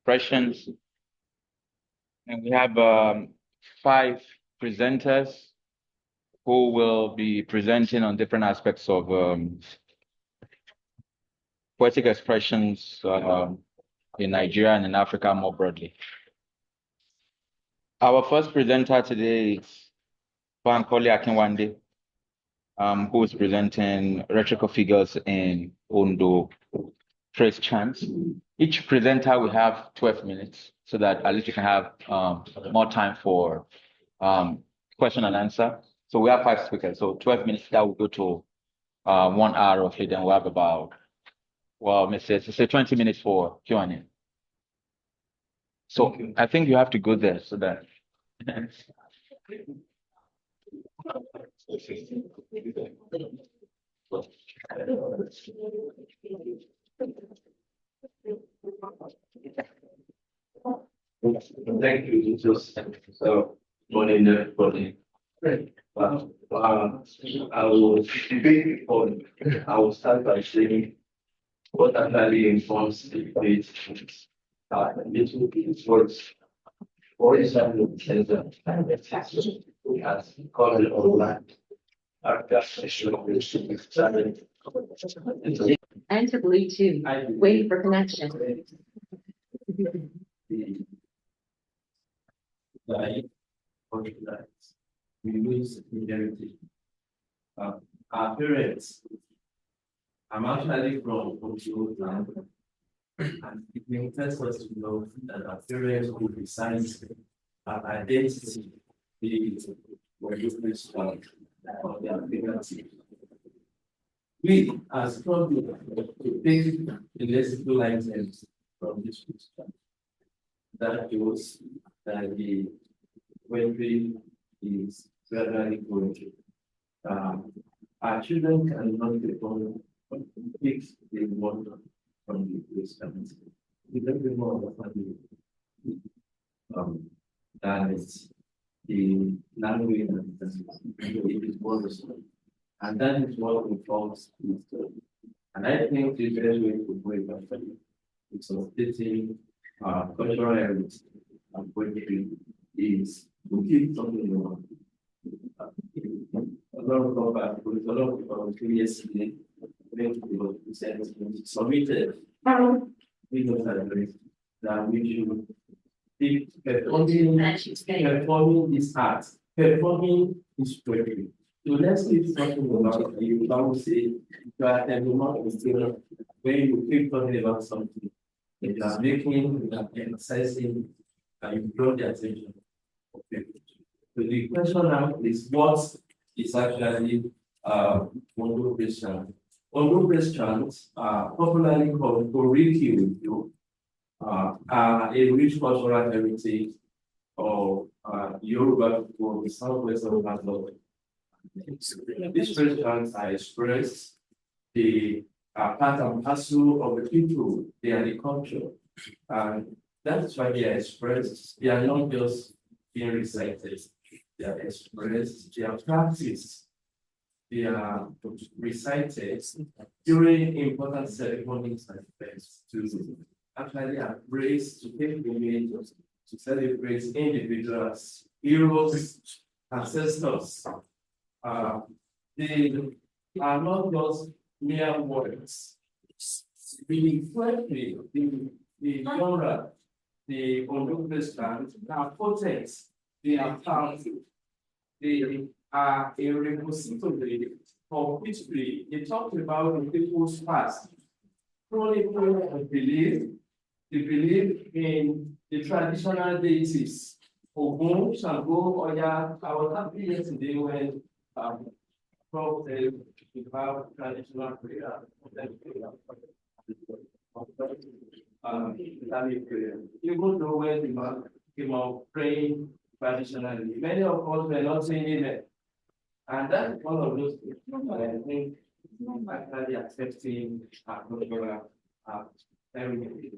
Expressions, and we have 5 presenters who will be presenting on different aspects of poetic expressions in Nigeria and in Africa more broadly. Our first presenter today is Bankole Akinwande, who is presenting rhetorical figures in Ondo phrase chants. Each presenter will have 12 minutes so that at least you can have more time for question and answer. So we have 5 speakers, so 12 minutes, that will go to 1 hour roughly. Then we'll have about, well, let's say 20 minutes for Q&A. So I think you have to go there so that. Thank you, Jesus. So, morning, everybody. I will start by saying what actually informs the debate. Little bit words. For example, we have called it online. Enter Bluetooth. Wait for connection. We lose identity. Our parents, I'm actually from Oshikotan, and it makes us to know that our parents who besides our identity, they were usually strong of their identity. We are struggling to take the lexical items from this system. That shows that the poetry is gradually growing. Our children cannot become fix the wonder from the Christians. We don't be more of a family. That is the language and it is wonderful. And that is what informs the story. And I think the best way to go about it is updating cultural heritage and poetry is to keep something on. A lot of people yesterday submitted that we should be performing this art, performing this poetry. So let's keep talking about it. You can say you are when you keep talking about something, you are making, you are emphasizing, and you draw the attention of people. So the question now is what is actually Ondo praise chant? Ondo praise chants are popularly called Poetic, are a rich cultural heritage of Yoruba people in the southwest of Nigeria. These praise chants are expressed, they are part and parcel of the people, they are the culture. And that's why they are expressed, they are not just being recited. They are expressed, they are practiced, they are recited during important ceremonies and events to actually embrace, to take the image, to celebrate individuals, heroes, ancestors. They are not just mere words. The poetry, the genre, the Ondo stand are potent, they are powerful. They are a repository of history. They talk about the people's past. Chronicle believe, they believe in the traditional deities. Ogun, Shango, Oya. I was happy yesterday when about traditional prayer. Islamic prayer. Even though when the man came out praying traditionally, many of us were not saying it. And that's one of those things I think actually accepting our cultural heritage.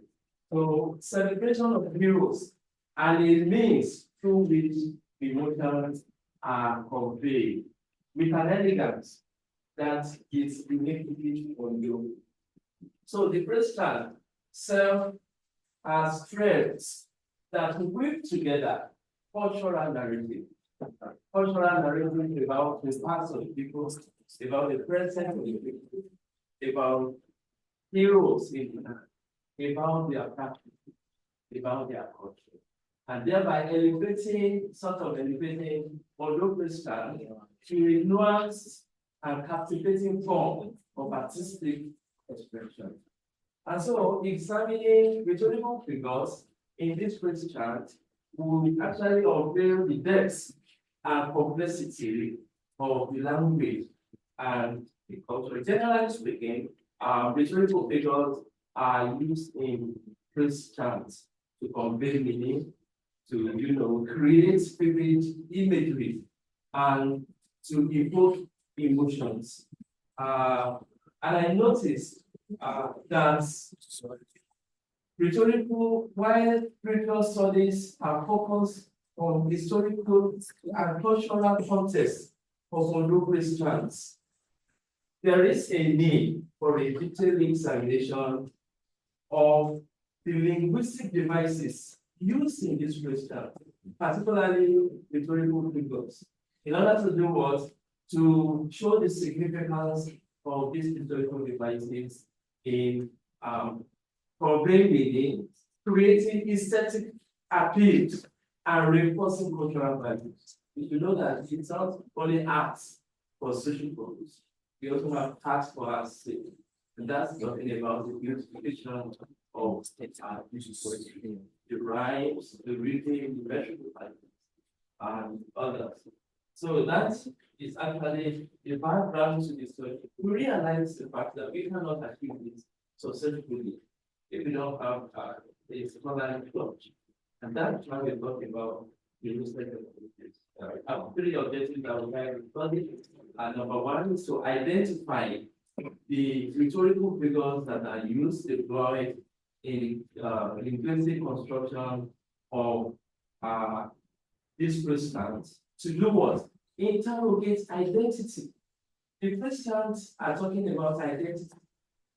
So celebration of heroes and it means through which emotions are conveyed with an elegance that is uniquely on you. So the phrase can serve as threads that weave together cultural narrative. Cultural narrative about the past of the people, about the present of the people, about heroes in about their practice, about their culture, and thereby elevating although Christian to a nuanced and captivating form of artistic expression. And so, examining rhetorical figures in this phrase chart will actually unveil the depths and complexity of the language and the culture. Generally speaking, rhetorical figures are used in phrase charts to convey meaning, to create vivid imagery, and to evoke emotions. And I noticed that while previous studies are focused on historical and cultural context of Ondo strands, there is a need for a detailed examination of the linguistic devices used in this question, particularly rhetorical figures, in order to do what? To show the significance of these rhetorical devices in conveying meaning, creating aesthetic appeal, and reinforcing cultural values. You know that it's not only arts for social purpose, we also have arts for our sake. And that's talking about the beautification of the rhymes, the reading, the metrical patterns, and others. So that is actually the background to this story. We realize the fact that we cannot achieve this successfully if we don't have a scholarly approach. And that's why we're talking about the research of three objectives that we have studied. Number one is to identify the rhetorical figures that are used, deployed in linguistic construction of these questions to do what? Interrogate identity. The questions are talking about identity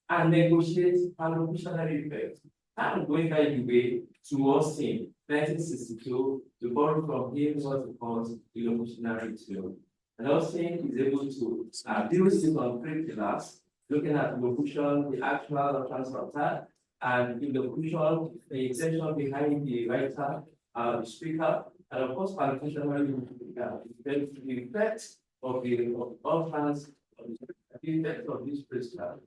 and negotiate allocutionary effects. I'm going by the way to Austin, 1962, to borrow from him what he calls illocutionary theory. And Austin is able to build this on three pillars, looking at locution, the actual utterance of that, and in locution, the intention behind the writer, the speaker, and of course, allocutionary the effect of the utterance, the effect of this prescription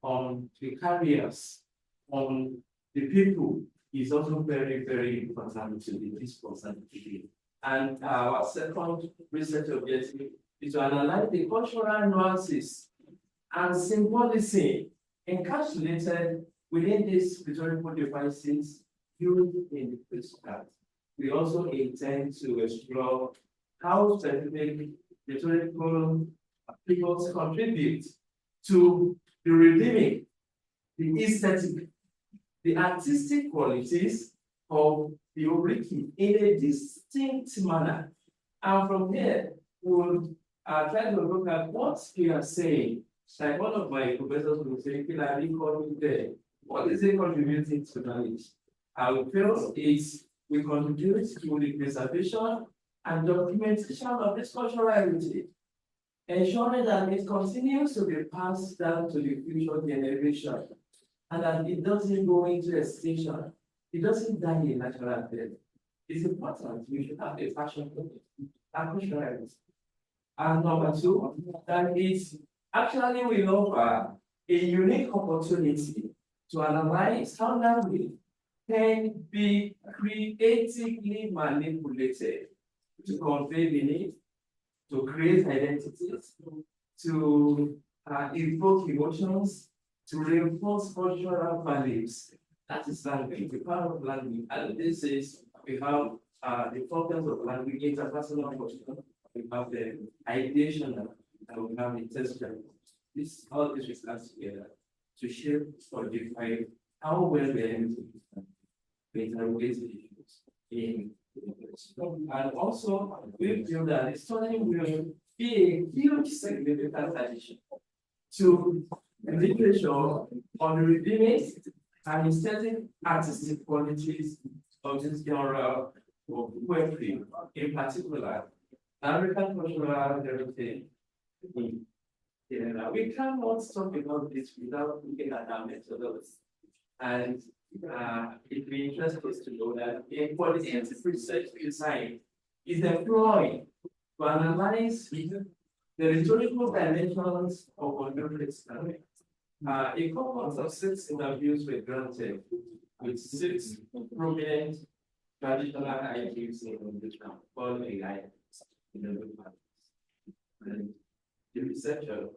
on the carriers, on the people is also very, very important to the discourse and the. And our second research objective is to analyze the cultural nuances and symbolism encapsulated within these rhetorical devices used in the prescription. We also intend to explore how specific rhetorical figures contribute to the redeeming, the aesthetic, the artistic qualities of the oriki in a distinct manner. And from here, we'll try to look at what we are saying. Like one of my professors will say, what is it contributing to knowledge? Our feel is we contribute to the preservation and documentation of this cultural heritage, ensuring that it continues to be passed down to the future generation, and that it doesn't go into extinction. It doesn't die a natural death. It's important. We should have a fashion for it. Cultural heritage. And number two, that is actually we offer a unique opportunity to analyze how language can be creatively manipulated to convey meaning, to create identities, to evoke emotions, to reinforce cultural values. That is language, the power of language. And this is, we have the problems of language, interpersonal emotion, we have the ideation, and we have the texture. All this is together to shape or define how well we are able to interrogate issues in. And also, we feel that the study will be a huge significant addition to literature on the redeeming and aesthetic artistic qualities of this genre of poetry, in particular, African cultural heritage. We cannot talk about this without looking at our methodology. And it will interest us to know that a qualitative research design is employed to analyze the rhetorical dimensions of contemporary study. A cohort of 6 interviews were granted with 6 prominent traditional IQs in this round, all AI in the group. And the researcher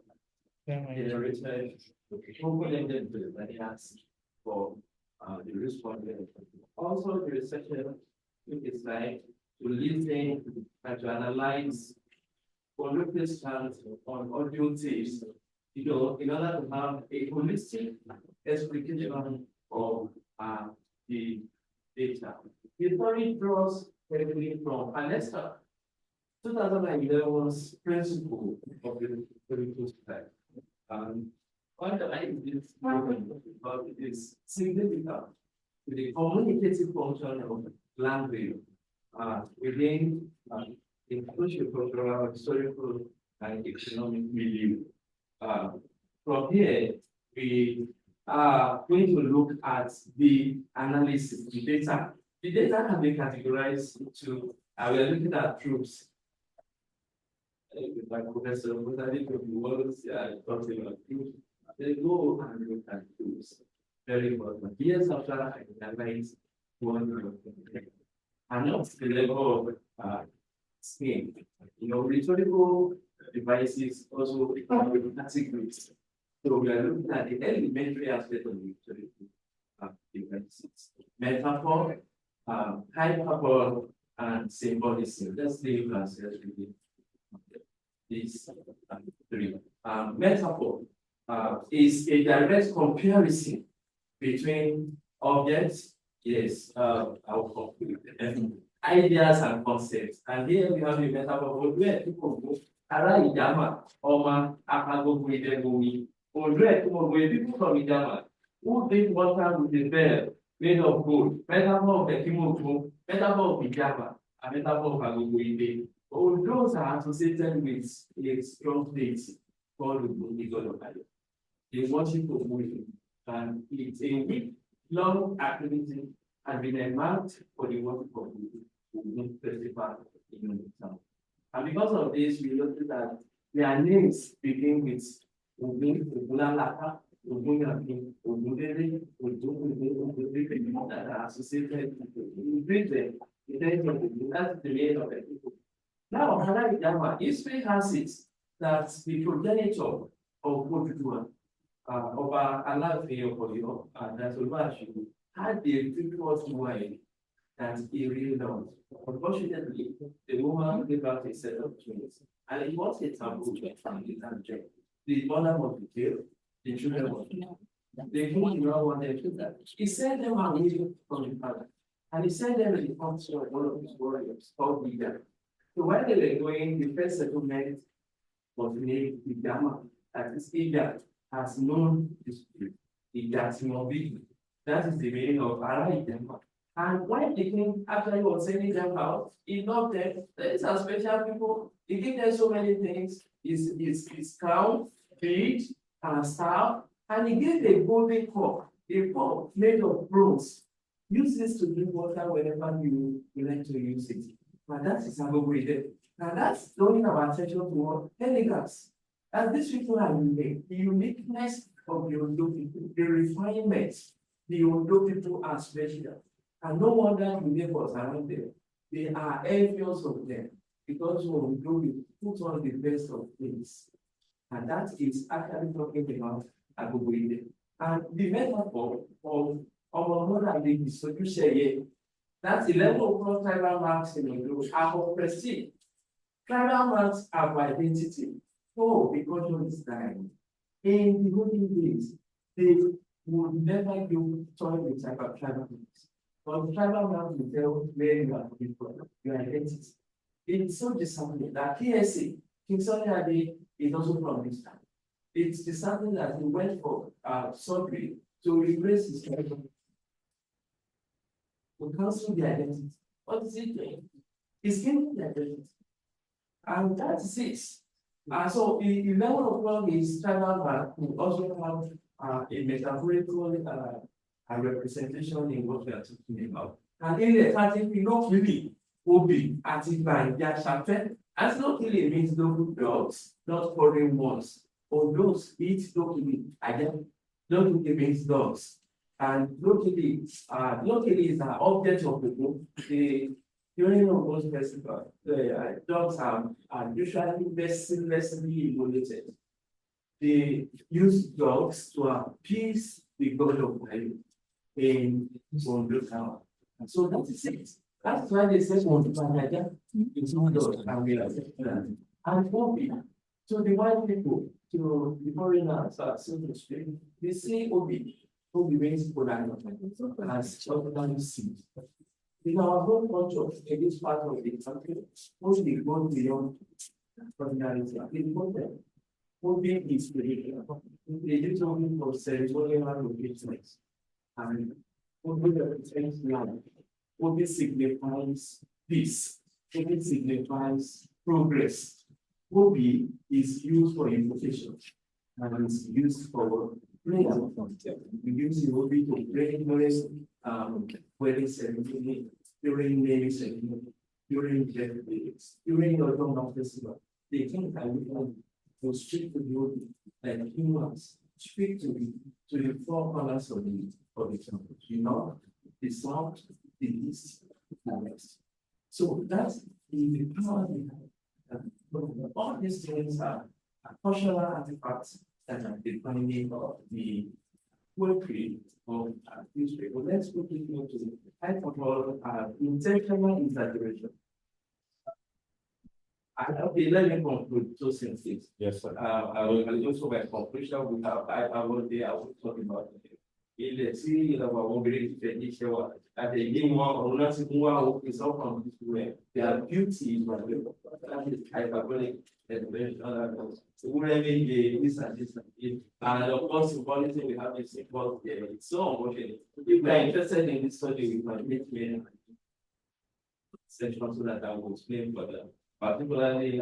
generated open-ended variants for the respondent. Also, the researcher took his time to listen and to analyze colloquial stance on audio tapes, in order to have a holistic explication of the data. The story draws heavily from Alesta, 2011's principle of the political style. What I is about it is significant to the communicative function of language within the socio-cultural, historical, and economic milieu. From here, we are going to look at the analysis, the data. The data have been categorized into, we are looking at troops. My professor, what I think of the words, talking about troops. They go and look at troops. Very important. Years after I analyze one and not the level of scheme. Rhetorical devices also become categories. So we are looking at the elementary aspect of rhetorical devices. Metaphor, hyperbole, and symbolism. Let's leave us these 3. Metaphor is a direct comparison between objects, yes, ideas and concepts. And here we have a metaphor where people go, Ara Idama, Oma, Akago, Guidegumi, or where people from Idama who drink water with a bell made of gold, metaphor of the Kimoku, metaphor of Idama, and metaphor of Agogo. All those are associated with a strong faith called the God of God. They worship of wisdom, and it's a week-long activity has been earmarked for the worship of the festival in the town. And because of this, we noticed that their names begin with Ubin, Ubulalaka, Ubunyakin, Ubudere, Ubudere, that are associated with them. That's the name of the people. Now, Hana history has it that the progenitor of Portugal, over Alafi of Oyo, and that's Oluwaseun, had the difficult wife that he really loved. Unfortunately, the woman gave out a set of twins, and it was a taboo family and job. The mother was killed, the children were killed. The king did not want them to do that. He sent them away from the father, and he sent them in the country of one of his warriors called Bida. So while they were going, the first settlement was named Idama, that is Ida has known history. Idatimobili. That is the meaning of Ara Idama. And when the king actually was sending them out, he loved them. These are special people. He gave them so many things. His crown, bead, and staff, and he gave a golden cup, a cup made of bronze. Use this to drink water whenever you like to use it. And that is elaborated. And that's drawing our attention to elegance. And these people are unique. The uniqueness of the Ondo people, the refinement, the Ondo people are special. And no wonder the neighbors around them, they are envious of them because Ondo will put on the best of things. And that is actually talking about Agogoide. And the metaphor of our mother lady, so you say, that's the level of tribal marks in Ondo are of prestige. Tribal marks are identity. Oh, because of this time. In the olden days, they would never give toy with type of tribal marks. But the tribal marks will tell where you are coming from, your identity. It's so disappointing that KSA, King Sunny Ade, is also from this time. it's decided that he went for surgery to replace his character. To cancel the identity. What is he doing? He's giving the identity. And that is it. So the level of love is tribal, but we also have a metaphorical representation in what we are talking about. And in the starting, we don't really be active by their chapter. And locally means local dogs, not foreign ones. Or those eat locally. Again, locally means dogs. And locally is an object of the book. During those festivals, the dogs are usually mercilessly evaluated. They use dogs to appease the god of life in Ondo Town. And so that is it. That's why they say Ondo Town is not dog, and we are that. And Obi, to the white people, to the foreigners, so to speak, they say Obi means polite, as children see. In our whole culture, in this part of the country, mostly go beyond ordinarity. Important. Obi is spiritual. They use only for ceremonial occasions. And Obi represents life. Obi signifies peace. Obi signifies progress. Obi is used for invocation and is used for prayer. We use the Obi to pray during wedding ceremony, during naming ceremony, during death days, during the Ramadan festival. They think that we can to speak to the Obi like humans, speak to the four corners of the temple, the south, the east, the west. So that's the power we have. All these things are cultural artifacts that are defining of the poetry of newspaper. Let's quickly go to the type of intentional exaggeration. Okay, let me conclude two sentences. Yes, sir. I will also by conclusion we have I will talk about ilẹ̀ tí ìlànà àwọn obìnrin ti fẹ́ ní iṣẹ́ wa àti èyí wọn ọ̀run láti mú wá òkè sọ́kàn tuntun rẹ̀ their beauty is my way that is hyperbolic expression wúrẹ́ méje this and this and of course symbolism we have a symbol there it's so emotional if we are interested in this study we can make many sections so that I will explain for them particularly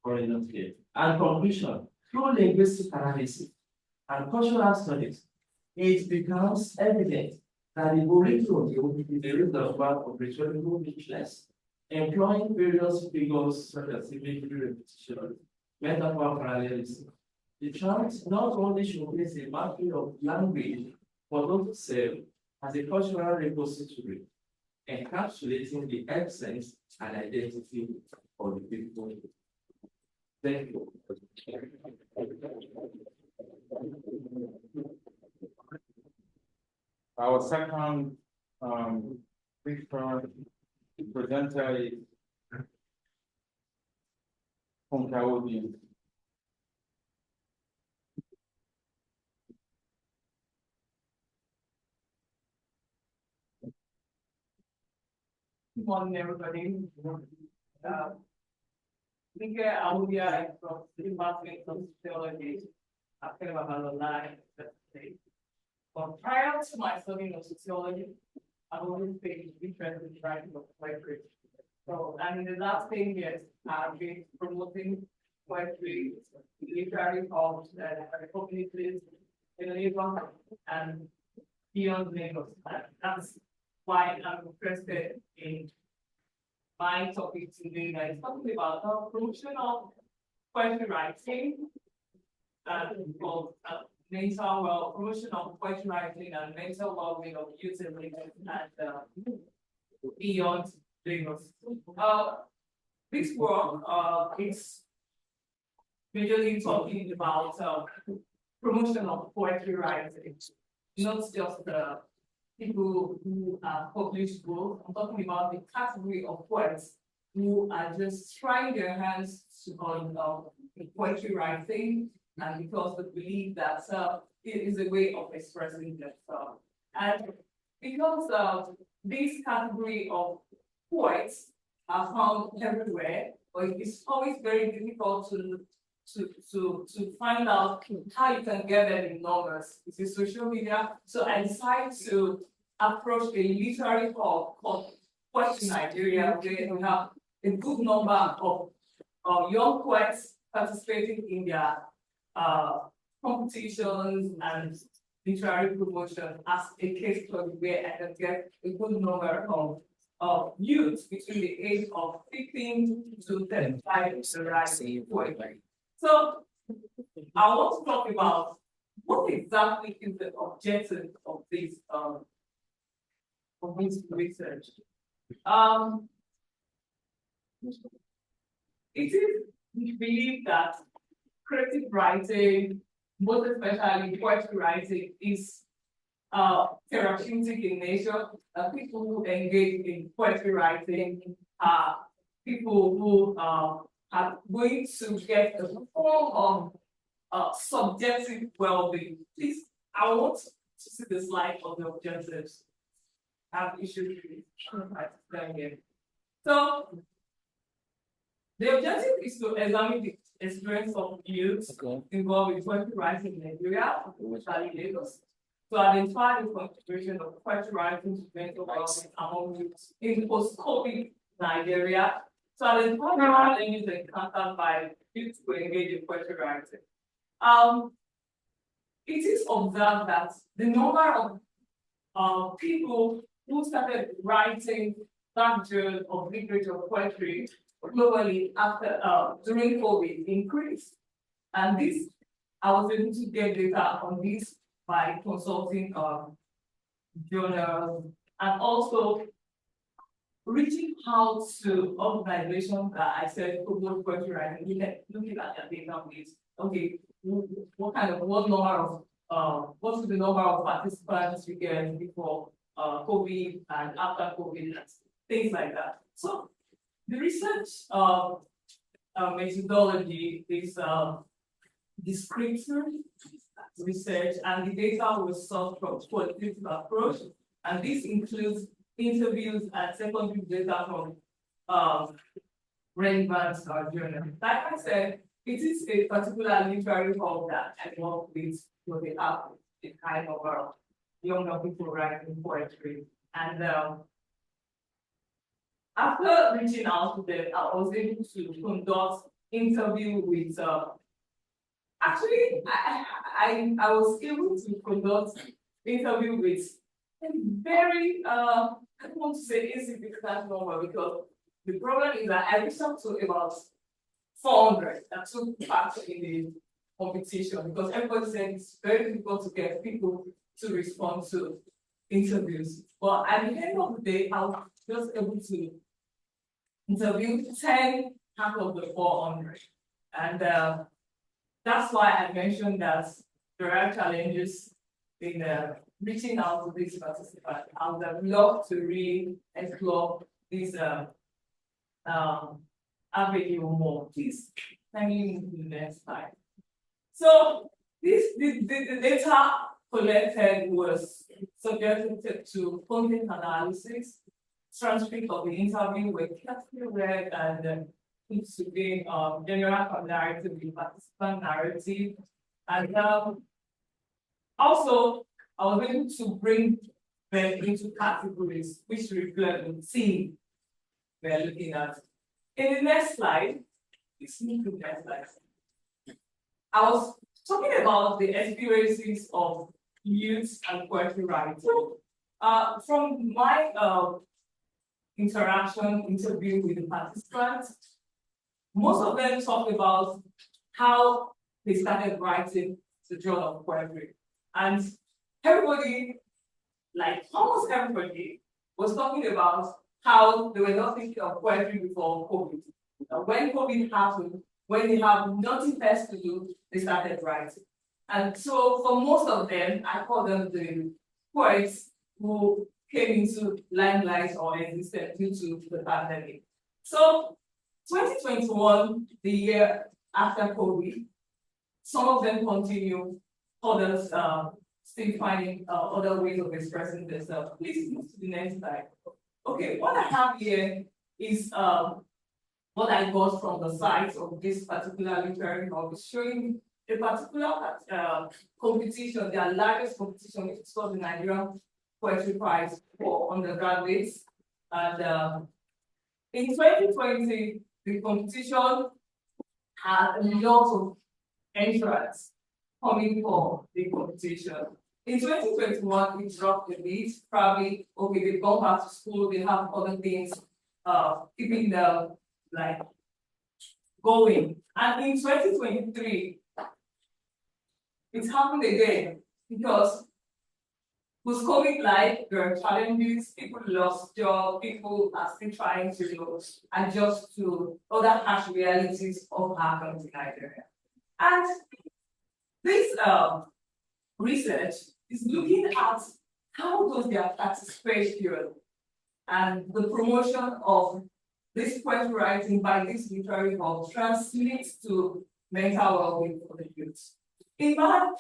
foreigners here and conclusion through linguistic analysis and cultural studies. It becomes evident that the curriculum is the result of rhetorical richness, employing various figures such as symmetry, repetition, metaphor, parallelism. The chant not only showcases a mapping of language, but also serve as a cultural repository, encapsulating the essence and identity of the people. Thank you. Our second presenter is Punkaudi. Good morning, everybody. Here I will be from the Department of Sociology. I've kind of had a line today. But prior to my studying of sociology, I've always been interested in writing of poetry. So, and in the last 10 years, I've been promoting poetry, literary hubs, communities in Lagos and beyond Lagos. And that's why I'm interested in my topic today that is talking about the promotion of poetry writing and mental promotion of poetry writing and mental well-being of youth and beyond Lagos. This work is majorly talking about promotion of poetry writing, not just the people who publish books. I'm talking about the category of poets who are just trying their hands on poetry writing, and because they believe that it is a way of expressing themselves. And because this category of poets are found everywhere, but it's always very difficult to find out how you can get them in numbers. It is social media. So I decided to approach a literary hall called Poetic in Nigeria, where we have a good number of young poets participating in their competitions and literary promotion as a case study where I can get a good number of youth between the age of 15 to 35 to write poetry. So I want to talk about what exactly is the objective of this research. It is believed that creative writing, most especially poetry writing, is therapeutic in nature. People who engage in poetry writing are people who are going to get a form of subjective well-being. Please, I want to see the slide of the objectives. I have issues with here. So the objective is to examine the experience of youth involved with poetry writing in Nigeria, especially Lagos, to identify the contribution of poetry writing to mental health among youth in post-COVID Nigeria, to identify the challenges encountered by youth who engage in poetry writing. It is observed that the number of people who started writing that genre of literature poetry globally after during COVID increased. And this, I was able to get data on this by consulting journals and also reaching out to organizations that I said promote poetry writing, looking at their database. Okay, what number of what's the number of participants you get before COVID and after COVID, things like that. So the research methodology is descriptive research, and the data was sourced from qualitative approach, and this includes interviews and secondary data from relevant journals. Like I said, it is a particular literary hall that I work with, so they have a kind of younger people writing poetry. And after reaching out to them, I was able to conduct interview with. Actually, I was able to conduct interview with a very I don't want to say insignificant number, because the problem is that I reached out to about 400 that took part in the competition, because everybody said it's very difficult to get people to respond to interviews. But at the end of the day, I was just able to interview 10 out of the 400. And that's why I mentioned that there are challenges in reaching out to these participants. I would have loved to really explore this avenue more. Please, can you move to the next slide? So the data collected was subjected to content analysis. Transcript of the interview were carefully read and put to gain general familiarity with the participant narrative. And also, I was able to bring them into categories which reflect the theme we're looking at. In the next slide, let's move to the next slide. I was talking about the experiences of youth and poetry writing. From my interview with the participants, most of them talked about how they started writing the genre of poetry. And everybody, like almost everybody, was talking about how they were not thinking of poetry before COVID. When COVID happened, when they have nothing else to do, they started writing. And so for most of them, I call them the poets who came into limelight or existed due to the pandemic. So 2021, the year after COVID, some of them continue, others still finding other ways of expressing themselves. Please move to the next slide. Okay, what I have here is one what I got from the site of this particular literary hub is showing a particular competition, their largest competition, which is called the Nigerian Poetry Prize for undergraduates. And in 2020, the competition had a lot of entrants coming for the competition. In 2021, it dropped a bit, probably, okay, they've gone back to school, they have other things keeping them like going. And in 2023, it happened again because with COVID life, there are challenges, people lost jobs, people are still trying to adjust to other harsh realities of our country, Nigeria. And this research is looking at how does their participation and the promotion of this poetry writing by this literary hub translates to mental well-being for the youth. In my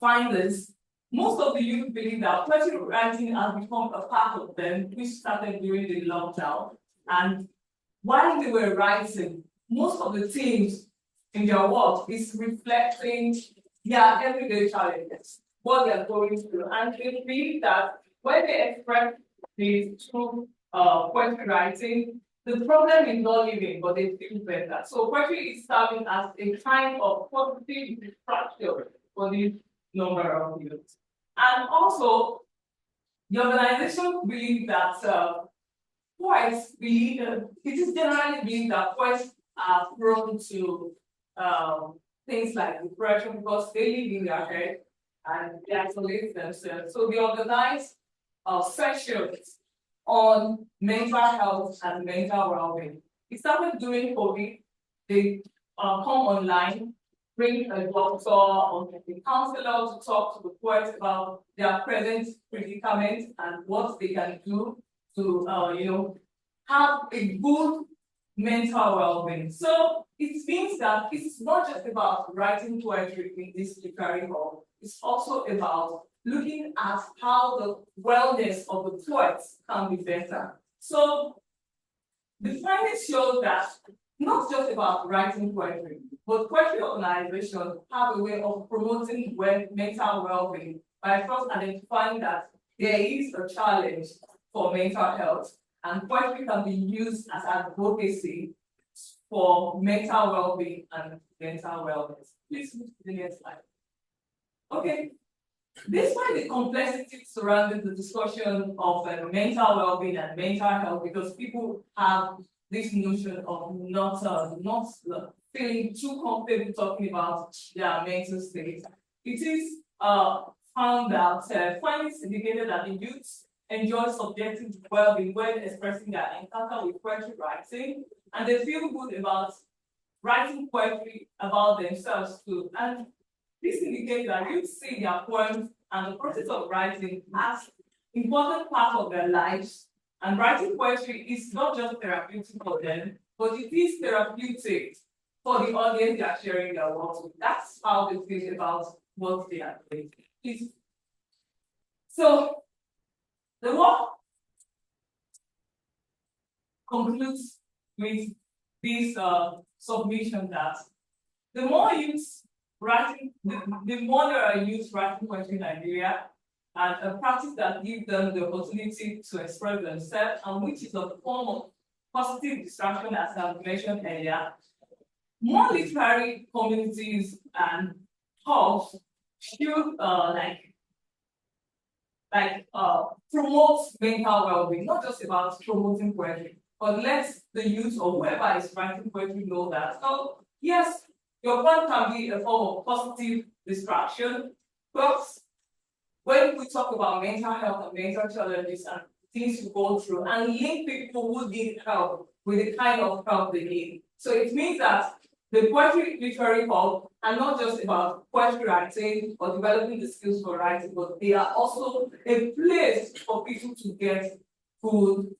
findings, most of the youth believe that poetry writing has become a part of them, which started during the lockdown. And while they were writing, most of the themes in their work is reflecting their everyday challenges, what they are going through. And they believe that when they express this through poetry writing, the problem is not living, but they feel better. So poetry is serving as a kind of positive distraction for this number of youth. And also, the organization believes that poets believe, it is generally believed that poets are prone to things like depression because they live in their head and they isolate themselves. So they organize sessions on mental health and mental well-being. It started during COVID. They come online, bring a doctor or a counselor to talk to the poets about their present predicament and what they can do to have a good mental well-being. So it means that it's not just about writing poetry in this literary hall, it's also about looking at how the wellness of the poets can be better. So the findings show that not just about writing poetry, but poetry organizations have a way of promoting mental well-being by first identifying that there is a challenge for mental health, and poetry can be used as advocacy for mental well-being and mental wellness. Please move to the next slide. Okay. Despite the complexity surrounding the discussion of mental well-being and mental health, because people have this notion of not feeling too comfortable talking about their mental state, it is found that findings indicated that the youth enjoy subjective well-being when expressing their encounter with poetry writing, and they feel good about writing poetry about themselves too. And this indicates that youth see their poems and the process of writing as important part of their lives. And writing poetry is not just therapeutic for them, but it is therapeutic for the audience they are sharing their work with. That's how they feel about what they are doing. Please. So the work concludes with this submission that the more youth writing, the more there are youth writing poetry in Nigeria, and a practice that gives them the opportunity to express themselves, and which is a form of positive distraction, as I mentioned earlier, more literary communities and hubs should promote mental well-being, not just about promoting poetry, but let the youth or whoever is writing poetry know that. So yes, your poem can be a form of positive distraction, but when we talk about mental health and mental challenges and things to go through, and link people who need help with the kind of help they need. So it means that the poetry literary hub are not just about poetry writing or developing the skills for writing, but they are also a place for people to get good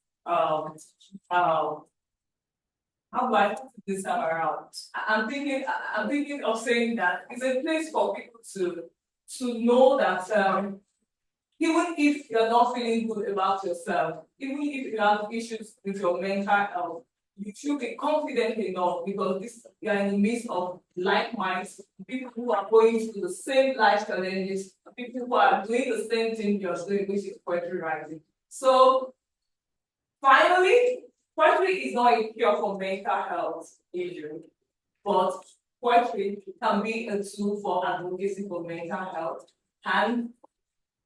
how do I put this time around? I'm thinking of saying that it's a place for people to know that even if you're not feeling good about yourself, even if you have issues with your mental health, you should be confident enough because you are in the midst of like minds, people who are going through the same life challenges, people who are doing the same thing you're doing, which is poetry writing. So finally, poetry is not a cure for mental health issue, but poetry can be a tool for advocacy for mental health. And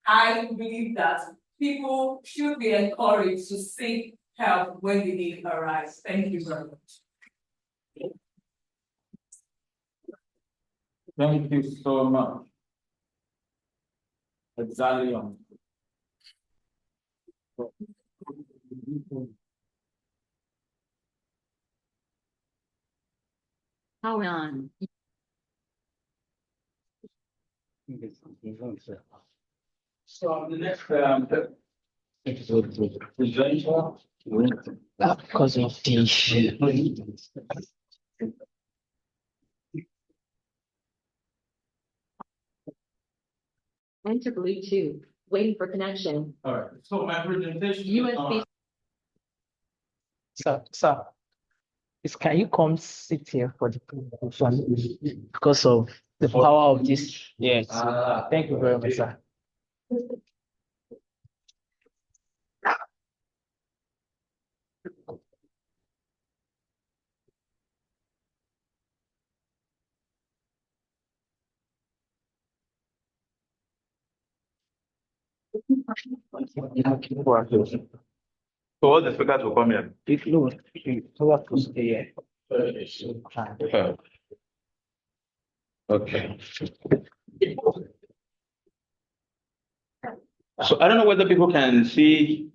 I believe that people should be encouraged to seek help when the need arises. Thank you very much. Thank you so much. Exactly. How on? So the next presenter. Because of the Enter Bluetooth. Waiting for connection. All right. So my presentation. USB. sir, can you come sit here for the presentation because of the power of this? Yes. Thank you very much, sir. So all the speakers will come here. Okay. So I don't know whether people can see.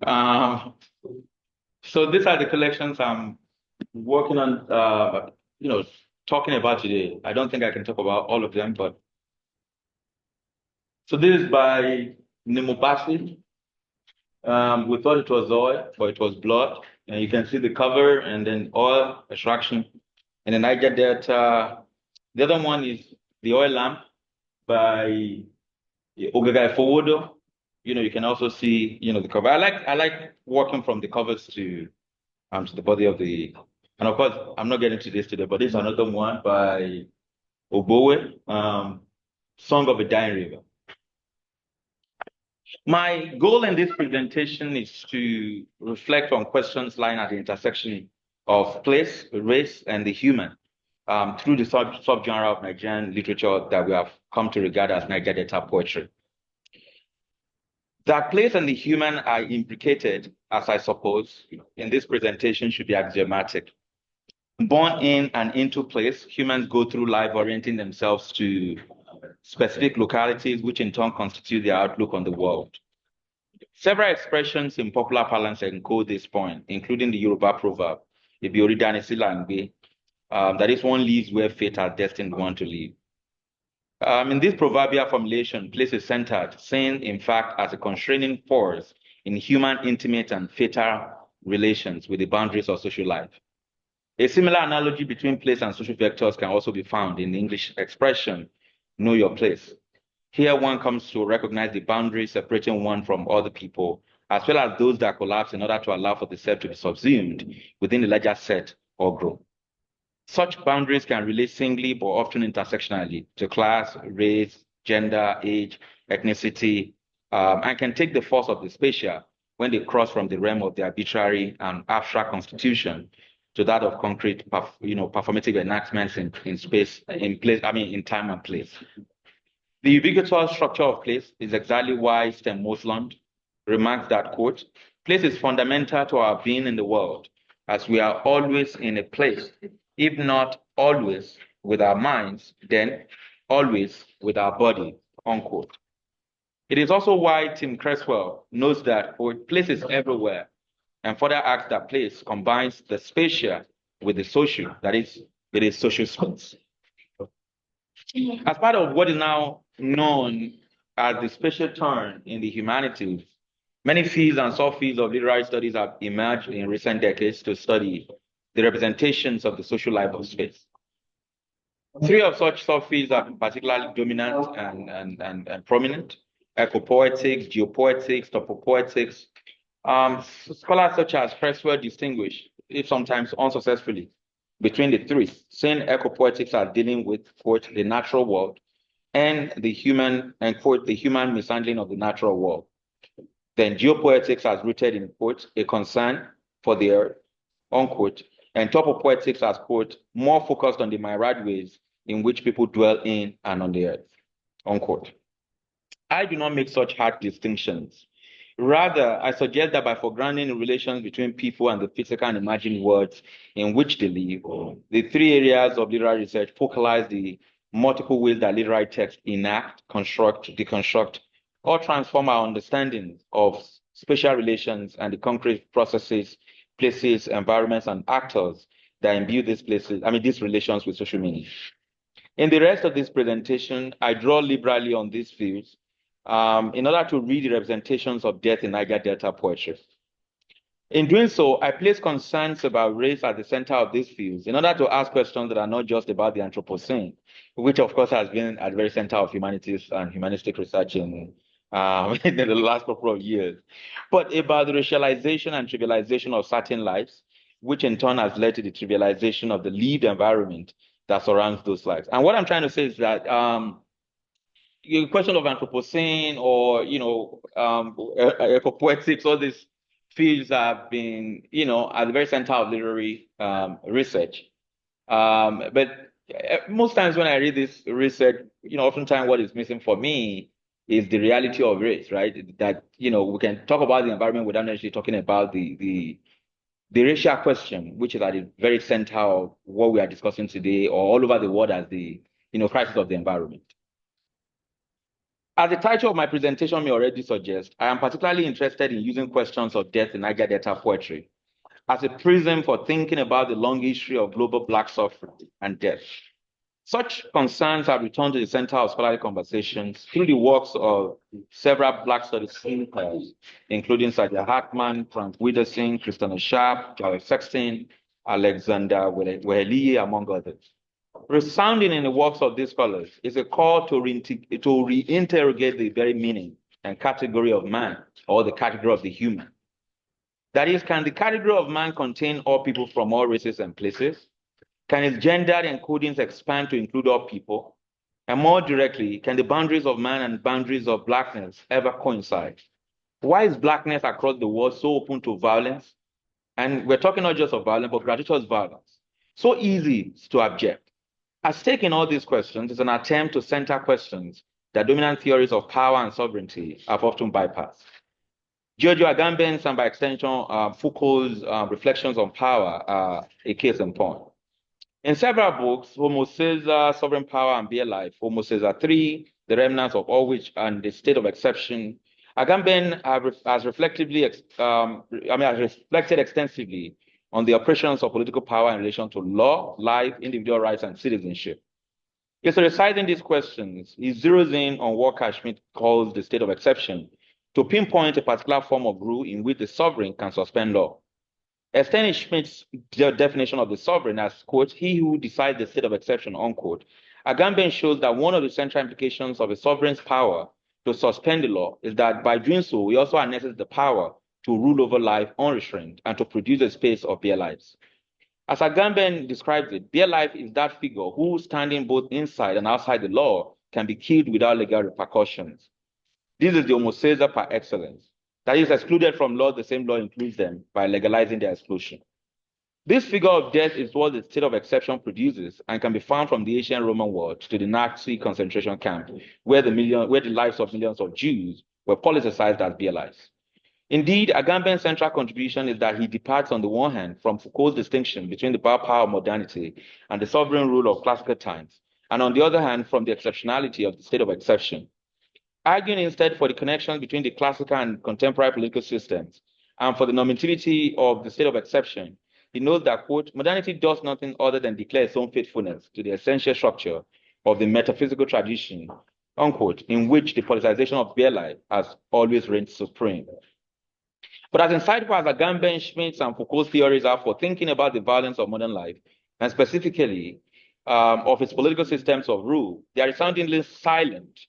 So these are the collections I'm working on. Talking about today. I don't think I can talk about all of them, but so this is by Nimobasi. We thought it was oil, but it was blood. And you can see the cover and then oil extraction. And then I get that. The other one is the oil lamp by Ogagai Forwardo. You can also see, the cover. I like working from the covers to the body of the, and of course, I'm not getting to this today, but this is another one by Oboe, Song of a Dying River. My goal in this presentation is to reflect on questions lying at the intersection of place, race, and the human through the subgenre of Nigerian literature that we have come to regard as Niger Delta poetry. That place and the human are implicated, as I suppose, in this presentation should be axiomatic. Born in and into place, humans go through life orienting themselves to specific localities, which in turn constitute their outlook on the world. Several expressions in popular parlance encode this point, including the Yoruba proverb, that is, one lives where fate has destined one to live. In this proverbial formulation, place is centered, seen in fact as a constraining force in human intimate and fatal relations with the boundaries of social life. A similar analogy between place and social vectors can also be found in the English expression, know your place. Here one comes to recognize the boundaries separating one from other people, as well as those that collapse in order to allow for the self to be subsumed within the larger set or group. Such boundaries can relate singly but often intersectionally to class, race, gender, age, ethnicity, and can take the force of the spatial when they cross from the realm of the arbitrary and abstract constitution to that of concrete, performative enactments in space, in time and place. The ubiquitous structure of place is exactly why Sten Mosland remarks that, quote, place is fundamental to our being in the world, as we are always in a place, if not always with our minds, then always with our body, unquote. It is also why Tim Creswell notes that, quote, place is everywhere, and further asks that place combines the spatial with the social, that is, it is social space. As part of what is now known as the spatial turn in the humanities, many fields and subfields of literary studies have emerged in recent decades to study the representations of the social life of space. Three of such subfields are particularly dominant and prominent. ecopoetics, geopoetics, topopoetics. Scholars such as Creswell distinguish, if sometimes unsuccessfully, between the three, saying ecopoetics are dealing with, quote, the natural world and the human, and quote, the human mishandling of the natural world. Then geopoetics as rooted in, quote, a concern for the earth, unquote, and topopoetics as, quote, more focused on the myriad ways in which people dwell in and on the earth, unquote. I do not make such hard distinctions. Rather, I suggest that by foregrounding the relations between people and the physical and imagined worlds in which they live, the three areas of literary research focalize the multiple ways that literary texts enact, construct, deconstruct, or transform our understanding of spatial relations and the concrete processes, places, environments, and actors that imbue these these relations with social meaning. In the rest of this presentation, I draw liberally on these fields in order to read the representations of death in Niger Delta poetry. In doing so, I place concerns about race at the center of these fields in order to ask questions that are not just about the Anthropocene, which of course has been at the very center of humanities and humanistic research in the last couple of years, but about the racialization and trivialization of certain lives, which in turn has led to the trivialization of the lived environment that surrounds those lives. And what I'm trying to say is that the question of Anthropocene or, ecopoetics, all these fields have been, at the very center of literary research. But most times when I read this research, oftentimes what is missing for me is the reality of race, right? That, we can talk about the environment without necessarily talking about the racial question, which is at the very center of what we are discussing today or all over the world as the, crisis of the environment. As the title of my presentation may already suggest, I am particularly interested in using questions of death in Niger Delta poetry as a prism for thinking about the long history of global Black suffering and death. Such concerns have returned to the center of scholarly conversations through the works of several Black studies thinkers, including Sadia Hartman, Frank Widersen, Christina Sharp, Jared Sexton, Alexander Weheliye, among others. Resounding in the works of these scholars is a call to reinterrogate the very meaning and category of man, or the category of the human. That is, can the category of man contain all people from all races and places? Can its gendered encodings expand to include all people? And more directly, can the boundaries of man and boundaries of Blackness ever coincide? Why is Blackness across the world so open to violence? And we're talking not just of violence, but gratuitous violence. So easy to object. At stake in all these questions is an attempt to center questions that dominant theories of power and sovereignty have often bypassed. Giorgio Agamben's and by extension Foucault's reflections on power are a case in point. In several books, Homo Caesar, Sovereign Power and Bare Life, Homo Caesar 3, The Remnants of All Which and the State of Exception, Agamben has reflected extensively on the operations of political power in relation to law, life, individual rights, and citizenship. It's reciting these questions, he zeroes in on what Carl Schmitt calls the state of exception to pinpoint a particular form of rule in which the sovereign can suspend law. Extending Schmitt's definition of the sovereign as, quote, he who decides the state of exception, unquote, Agamben shows that one of the central implications of a sovereign's power to suspend the law is that by doing so, he also harnesses the power to rule over life unrestrained and to produce a space of bare lives. As Agamben describes it, bare life is that figure who, standing both inside and outside the law, can be killed without legal repercussions. This is the Homo Caesar par excellence. That is excluded from law, the same law includes them by legalizing their exclusion. This figure of death is what the state of exception produces and can be found from the ancient Roman world to the Nazi concentration camp, where the lives of millions of Jews were politicized as bare lives. Indeed, Agamben's central contribution is that he departs on the one hand from Foucault's distinction between the power of modernity and the sovereign rule of classical times, and on the other hand from the exceptionality of the state of exception. Arguing instead for the connection between the classical and contemporary political systems and for the normativity of the state of exception, he notes that, quote, modernity does nothing other than declare its own faithfulness to the essential structure of the metaphysical tradition, unquote, in which the politicization of bare life has always reigned supreme. But as insightful as Agamben, Schmitt's, and Foucault's theories are for thinking about the violence of modern life, and specifically of its political systems of rule, they are resoundingly silent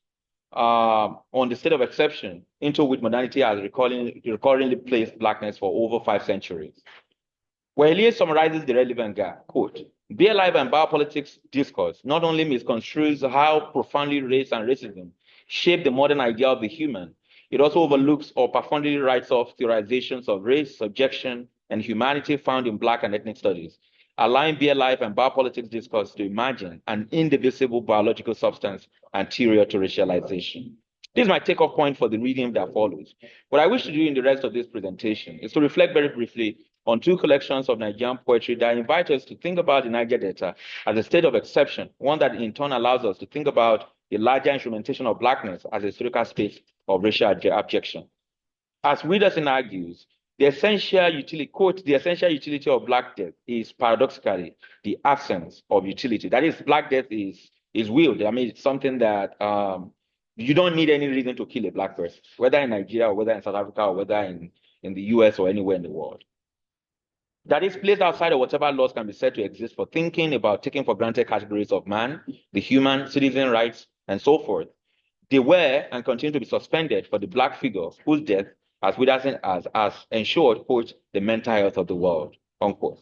on the state of exception into which modernity has recurringly placed blackness for over 5 centuries. Where Elias summarizes the relevant gap, quote, "Beer life and biopolitics discourse not only misconstrues how profoundly race and racism shape the modern idea of the human, it also overlooks or profoundly writes off theorizations of race, subjection, and humanity found in Black and ethnic studies, allowing beer life and biopolitics discourse to imagine an indivisible biological substance anterior to racialization." This is my takeoff point for the reading that follows. What I wish to do in the rest of this presentation is to reflect very briefly on 2 collections of Nigerian poetry that invite us to think about the Niger Delta as a state of exception, one that in turn allows us to think about the larger instrumentation of Blackness as a historical space of racial abjection. As Widerson argues, the essential utility, quote, "the essential utility of Black death is paradoxically the absence of utility." That is, Black death is willed. I mean, it's something that you don't need any reason to kill a Black person, whether in Nigeria or whether in South Africa or whether in the US or anywhere in the world. That is placed outside of whatever laws can be said to exist for thinking about taking for granted categories of man, the human, citizen rights, and so forth. They were and continue to be suspended for the Black figure whose death, as Widerson has ensured, quote, "the mental health of the world," unquote.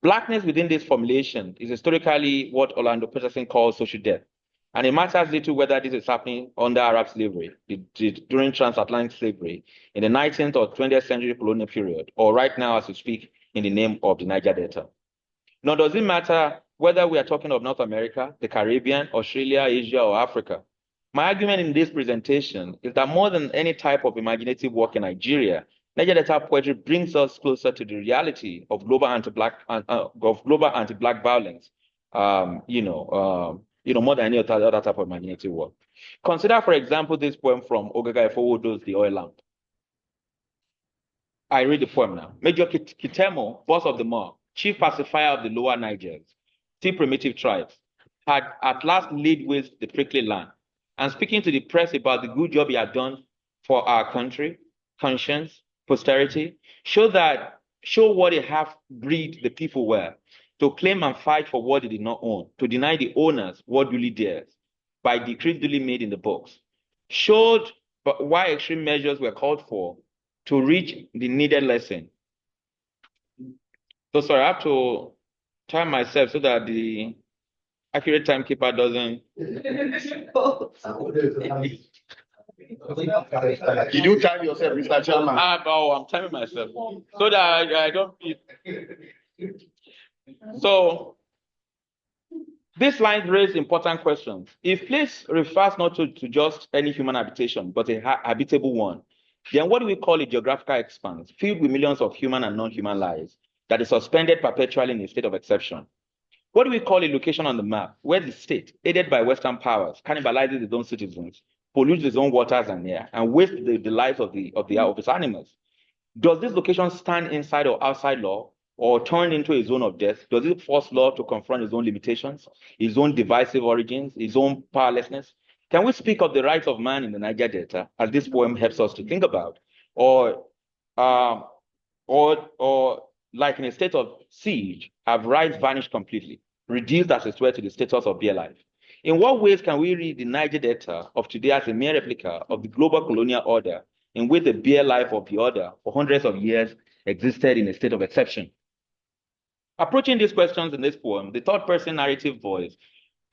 Blackness within this formulation is historically what Orlando Peterson calls social death. And it matters little whether this is happening under Arab slavery, during transatlantic slavery, in the 19th or 20th century colonial period, or right now as we speak in the name of the Niger Delta. Nor does it matter whether we are talking of North America, the Caribbean, Australia, Asia, or Africa. My argument in this presentation is that more than any type of imaginative work in Nigeria, Niger Delta poetry brings us closer to the reality of global anti-Black violence. More than any other type of imaginative work. Consider, for example, this poem from Ogaga Ifowodo's The Oil Lamp. I read the poem now. Major Kitemo, boss of the Moor, chief pacifier of the lower Nigers, still primitive tribes, had at last laid waste the prickly land, and speaking to the press about the good job he had done for our country, conscience, posterity, show what a half-breed the people were, to claim and fight for what they did not own, to deny the owners what duly theirs, by decree duly made in the books, showed why extreme measures were called for to reach the needed lesson. So sorry, I have to time myself so that the accurate timekeeper doesn't. Did you time yourself, Mr. Chairman? I'm timing myself so that I don't. So these lines raise important questions. If place refers not to just any human habitation, but a habitable one, then what do we call a geographical expanse filled with millions of human and non-human lives that is suspended perpetually in a state of exception? What do we call a location on the map where the state, aided by Western powers, cannibalizes its own citizens, pollutes its own waters and air, and wastes the lives of its animals? Does this location stand inside or outside law, or turn into a zone of death? Does it force law to confront its own limitations, its own divisive origins, its own powerlessness? Can we speak of the rights of man in the Niger Delta, as this poem helps us to think about, or like in a state of siege, have rights vanished completely, reduced as it were to the status of bare life? In what ways can we read the Niger Delta of today as a mere replica of the global colonial order, in which the bare life of the order for hundreds of years existed in a state of exception? Approaching these questions in this poem, the third-person narrative voice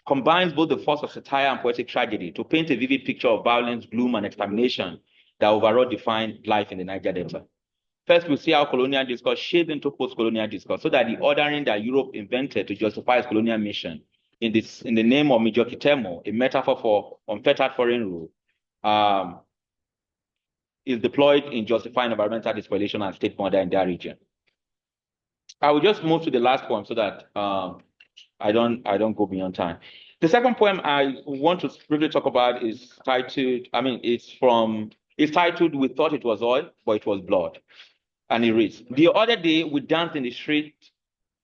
combines both the force of satire and poetic tragedy to paint a vivid picture of violence, gloom, and extermination that overall defined life in the Niger Delta. First, we'll see how colonial discourse shaped into post-colonial discourse, so that the ordering that Europe invented to justify its colonial mission in the name of Major Kitemo, a metaphor for unfettered foreign rule, is deployed in justifying environmental despoliation and state murder in that region. I will just move to the last poem so that I don't go beyond time. The second poem I want to briefly talk about is titled, it's titled "We Thought It Was Oil, but It Was Blood." And it reads, "The other day we danced in the street,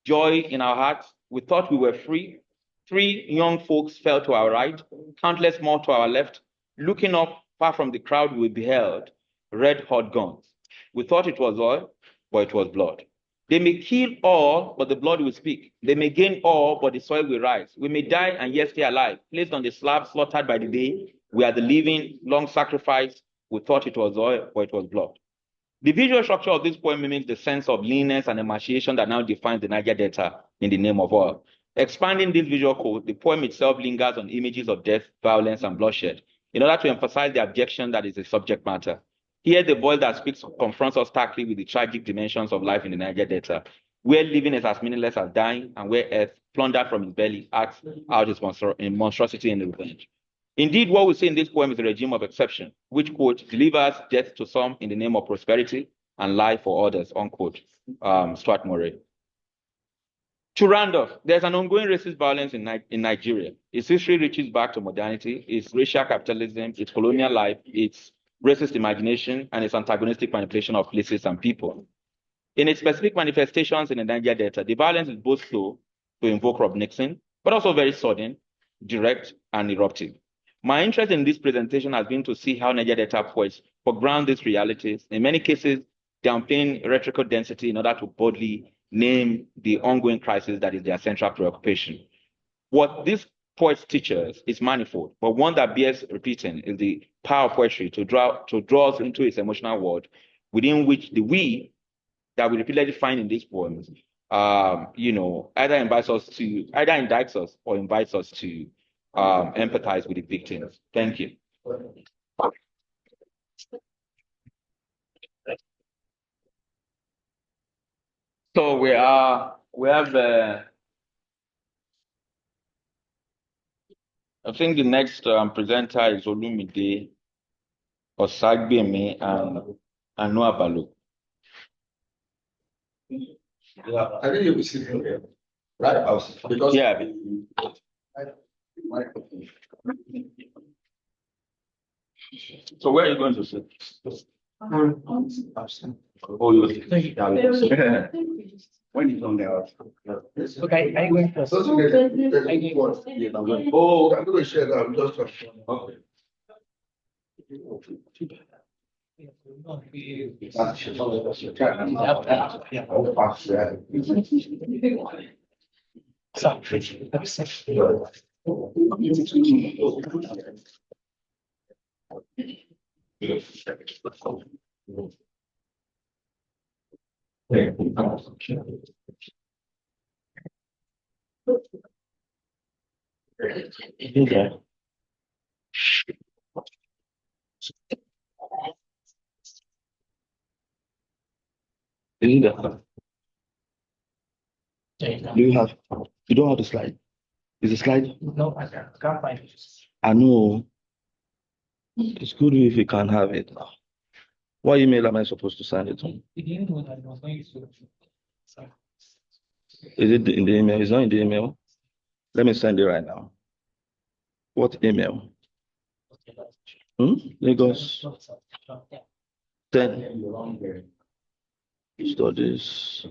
joy in our hearts. We thought we were free. 3 young folks fell to our right, countless more to our left. Looking up far from the crowd, we beheld red-hot guns. We thought it was oil, but it was blood. They may kill all, but the blood will speak. They may gain all, but the soil will rise. We may die and yet stay alive, placed on the slab, slaughtered by the day, We are the living, long sacrifice. We thought it was oil, but it was blood. The visual structure of this poem mimics the sense of leanness and emaciation that now defines the Niger Delta in the name of oil. Expanding this visual code, the poem itself lingers on images of death, violence, and bloodshed in order to emphasize the objection that is the subject matter. Here, the voice that speaks confronts us starkly with the tragic dimensions of life in the Niger Delta, where living is as meaningless as dying, and where earth, plundered from its belly, acts out its monstrosity in revenge. Indeed, what we see in this poem is a regime of exception, which, quote, delivers death to some in the name of prosperity and life for others, unquote, Stuart Murray. To round off, there's an ongoing racist violence in Nigeria. Its history reaches back to modernity, its racial capitalism, its colonial life, its racist imagination, and its antagonistic manipulation of places and people. In its specific manifestations in the Niger Delta, the violence is both slow to invoke Rob Nixon, but also very sudden, direct, and eruptive. My interest in this presentation has been to see how Niger Delta poets foreground these realities, in many cases downplaying rhetorical density in order to boldly name the ongoing crisis that is their central preoccupation. What these poets teach us is manifold, but one that bears repeating is the power of poetry to draw us into its emotional world, within which the we that we repeatedly find in these poems, either indicts us or invites us to empathize with the victims. Thank you. So we have I think the next presenter is Olumide Osagbemi and Noah Balu. Yeah, I think you'll be sitting here, right? Because Yeah. So where are you going to sit? Oh, you when he's on there. Okay, are you going first? so yeah, I'm going. Oh, I'm going to share that. I'm just Okay. Okay. Do you don't have the slide? Is the slide? No, I can't find it. I know. It's good if you can have it now. What email am I supposed to send it on? Is it in the email? It's not in the email. Let me send it right now. What email? Lagos 10 studies.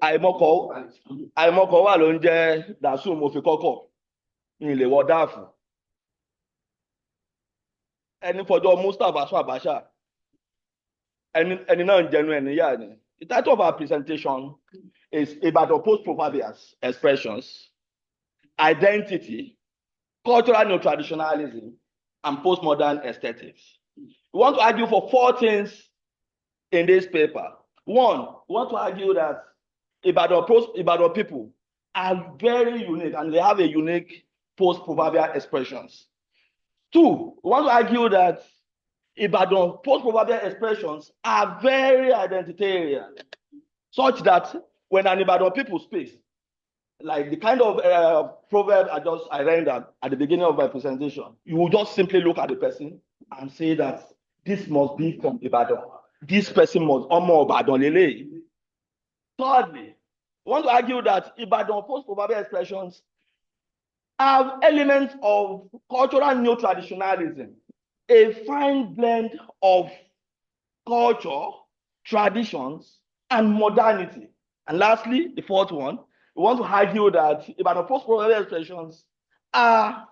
àìmọ̀kọ̀ wà ló ń jẹ́ dàsú mo fi kọ́kọ̀ ní ilé wọ dáàfù ẹni fọjọ́ Mustapha sọ Abacha ẹni náà ń jẹnu ẹni yá ni. The title of our presentation is Ibadan Post-Proverbials Expressions, Identity, Cultural Neo-Traditionalism, and Postmodern Aesthetics. We want to argue for 4 things in this paper. 1, we want to argue that Ibadan people are very unique and they have a unique post-proverbial expressions. 2, we want to argue that Ibadan post-proverbial expressions are very identitarian, such that when an Ibadan people speaks, like the kind of proverb I rendered at the beginning of my presentation, you will just simply look at the person and say that this must be from Ibadan. This person must Omo Ibadan Lele. Thirdly, I want to argue that Ibadan post-proverbial expressions have elements of cultural neo-traditionalism, a fine blend of culture, traditions, and modernity. And lastly, the 4th one, we want to argue that Ibadan post-proverbial expressions are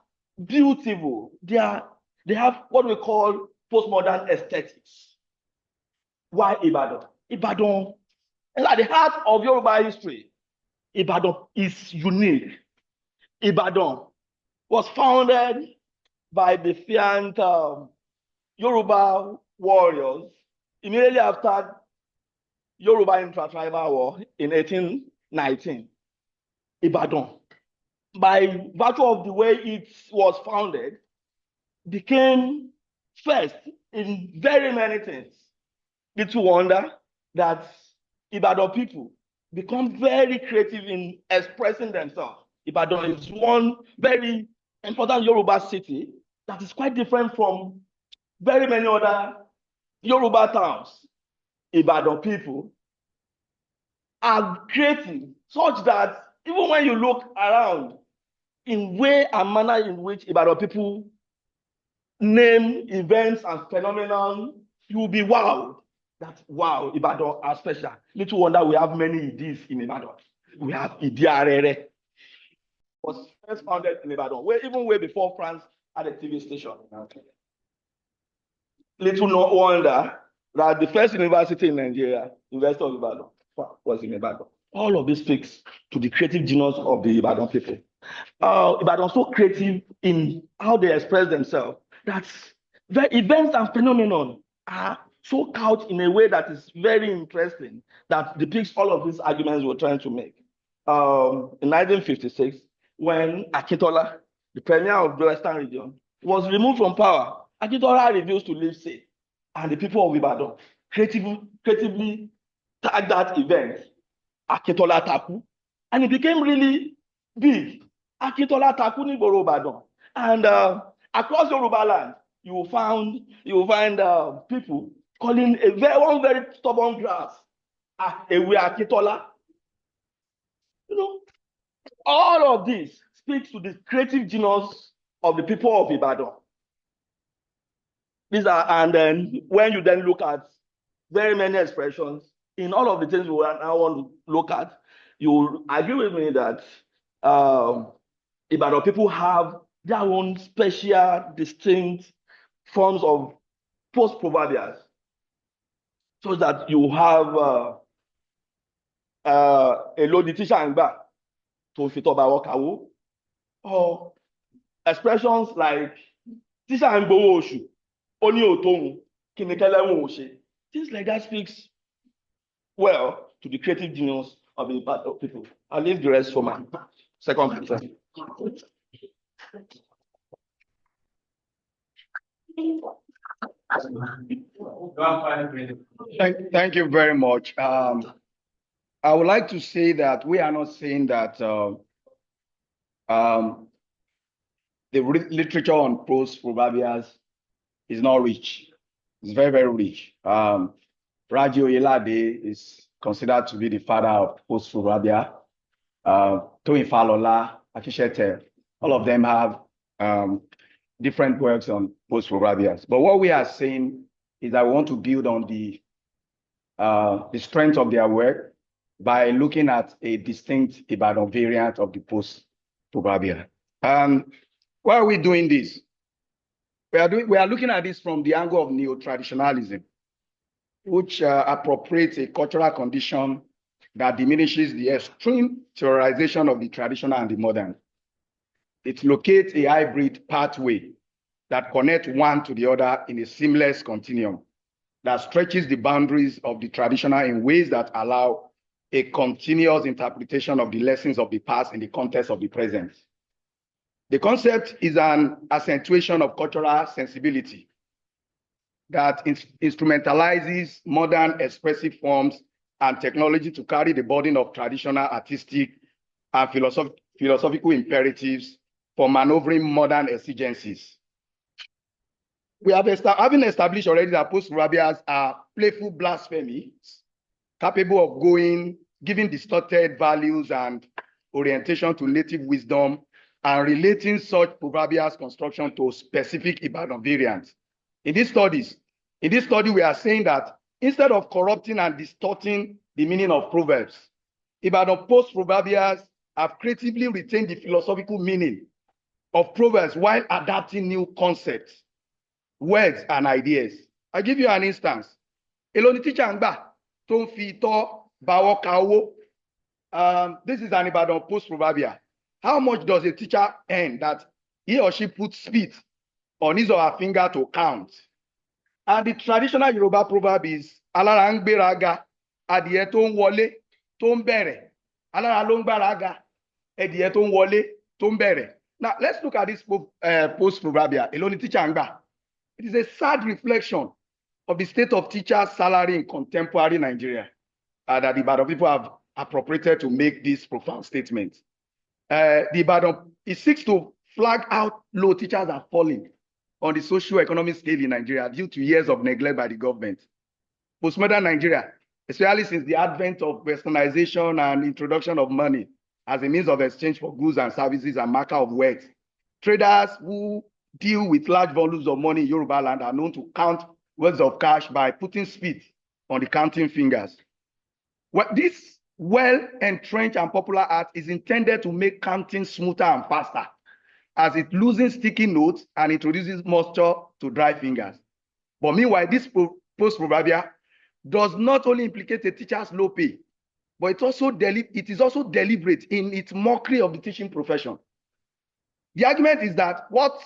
beautiful. They have what we call postmodern aesthetics. Why Ibadan? Ibadan is at the heart of Yoruba history. Ibadan is unique. Ibadan was founded by the defiant Yoruba warriors immediately after Yoruba intra-tribal war in 1819. Ibadan, by virtue of the way it was founded, became first in very many things. Little wonder that Ibadan people become very creative in expressing themselves. Ibadan is one very important Yoruba city that is quite different from very many other Yoruba towns. Ibadan people are creative such that even when you look around in way and manner in which Ibadan people name events and phenomenon, you will be wowed. That wow, Ibadan are special. Little wonder we have many Idis in Ibadan. We have Idi Arere. Was first founded in Ibadan, even way before France had a TV station. Little no wonder that the first university in Nigeria, University of Ibadan, was in Ibadan. All of this speaks to the creative genius of the Ibadan people. Ibadan so creative in how they express themselves that the events and phenomenon are so couched in a way that is very interesting, that depicts all of these arguments we're trying to make. In 1956, when Akintola, the premier of the Western region, was removed from power, Akintola refused to leave state, and the people of Ibadan creatively tagged that event Akintola Taku, and it became really big. Akintola Taku ni Igboro Ibadan, and across Yoruba land, you will find people calling one very stubborn grass Ewe Akintola. You know, all of this speaks to the creative genius of the people of Ibadan. And then when you then look at very many expressions in all of the things we now want to look at, you will agree with me that Ibadan people have their own special, distinct forms of post-proverbials, so that you have a lodi teacher and back to fit up our kawo, or expressions like teacher and gbowó oṣù, oni otohun, kinikele won ose. Things like that speaks well to the creative genius of the Ibadan people. I'll leave the rest for my second presentation. Thank you very much. I would like to say that we are not saying that the literature on post-proverbials is not rich. It's very, very rich. Raji Oyelade is considered to be the father of post-proverbial. Toyin Falola, Akishete, all of them have different works on post-proverbials. But what we are saying is that we want to build on the strength of their work by looking at a distinct Ibadan variant of the post-proverbial. Why are we doing this? We are looking at this from the angle of neo-traditionalism, which appropriates a cultural condition that diminishes the extreme theorization of the traditional and the modern. It locates a hybrid pathway that connects one to the other in a seamless continuum that stretches the boundaries of the traditional in ways that allow a continuous interpretation of the lessons of the past in the context of the present. The concept is an accentuation of cultural sensibility that instrumentalizes modern expressive forms and technology to carry the burden of traditional artistic and philosophical imperatives for maneuvering modern exigencies. We have having established already that post-proverbials are playful blasphemies, capable of giving distorted values and orientation to native wisdom and relating such proverbials construction to specific Ibadan variants. In this study, we are saying that instead of corrupting and distorting the meaning of proverbs, Ibadan post-proverbials have creatively retained the philosophical meaning of proverbs while adapting new concepts, words, and ideas. I'll give you an instance. Èló ni teacher ń gbà tó ń fi itọ́ bawọ́ ka owó. This is an Ibadan post-proverbial. How much does a teacher earn that he or she puts spit on his or her finger to count? And the traditional Yoruba proverb is alára ń gbéraga, adìẹ tó ń wọlé tó ń bẹ̀rẹ̀. Alára ló ń gbáraga, adìẹ tó ń wọlé tó ń bẹ̀rẹ̀. Now let's look at this post-proverbial. Èló ni teacher ń gbà. It is a sad reflection of the state of teachers' salary in contemporary Nigeria that the Ibadan people have appropriated to make this profound statement. The Ibadan, it seeks to flag out low teachers are falling on the socio-economic scale in Nigeria due to years of neglect by the government. Postmodern Nigeria, especially since the advent of westernization and introduction of money as a means of exchange for goods and services and marker of wealth, traders who deal with large volumes of money in Yoruba land are known to count words of cash by putting spit on the counting fingers. This well-entrenched and popular art is intended to make counting smoother and faster, as it loosens sticky notes and introduces moisture to dry fingers. But meanwhile, this post-proverbial does not only implicate a teacher's low pay, but it is also deliberate in its mockery of the teaching profession. The argument is that what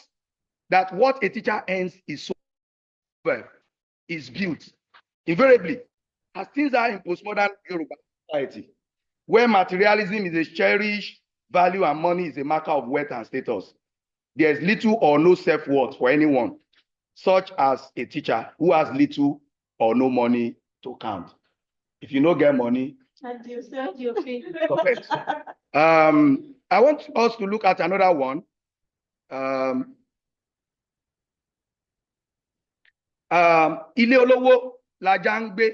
a teacher earns is so well, is built. Invariably, as things are in postmodern Yoruba society, where materialism is a cherished value and money is a marker of wealth and status, there is little or no self-worth for anyone, such as a teacher who has little or no money to count. If you don't get money, And you serve your feet. correct. I want us to look at another one. Ilé olówó lajá ń gbé.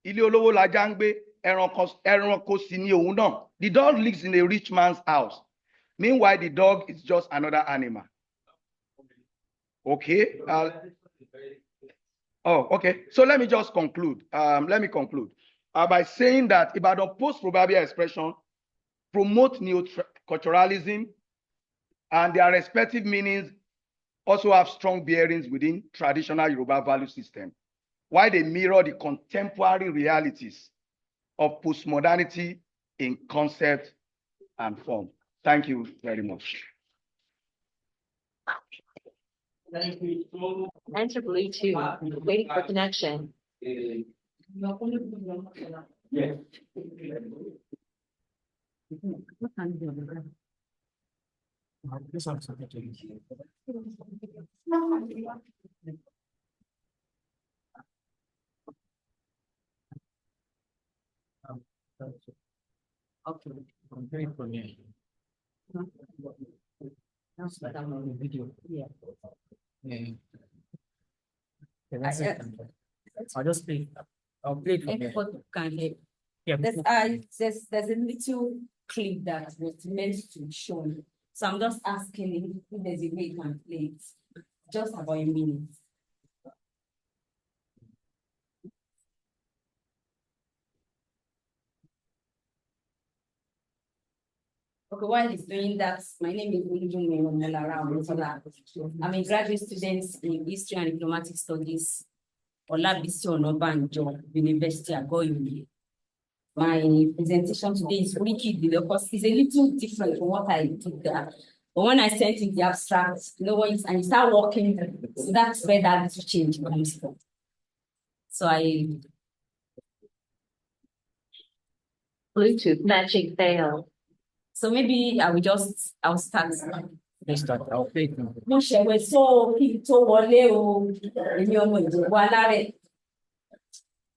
Ilé olówó lajá ń gbé. Ẹranko sì ni òun náà. The dog lives in a rich man's house. Meanwhile, the dog is just another animal. Okay. Okay. So let me just conclude. Let me conclude by saying that Ibadan post-proverbial expression promote neo-culturalism, and their respective meanings also have strong bearings within traditional Yoruba value system, while they mirror the contemporary realities of postmodernity in concept and form. Thank you very much. Thank you so much. Enter Bluetooth, waiting for connection. Yes. Okay, I'm very familiar. That's like I'm on the video. Yeah. Yeah. Okay, that's it. I'll just play. I'll play it from there. Everybody can hear. Yeah. There's a little clip that was meant to show. So I'm just asking if there's a way you can play it. Just about a minute. Okay, while he's doing that, my name is Ulujume Omolara. I'm a graduate student in History and Diplomatic Studies, Olabisi Onabanjo, University Agoyuye. My presentation today is Oriki, because it's a little different from what I did there. But when I sent in the abstract, and you start working, so that's where that little change comes from. So Bluetooth matching failed. So maybe I'll start. Let's start. I'll play it now. Mo ṣẹ̀wẹ̀ tó kí n tó wọlé o, èmi ọmọ Ìjẹ̀bú alárẹ̀.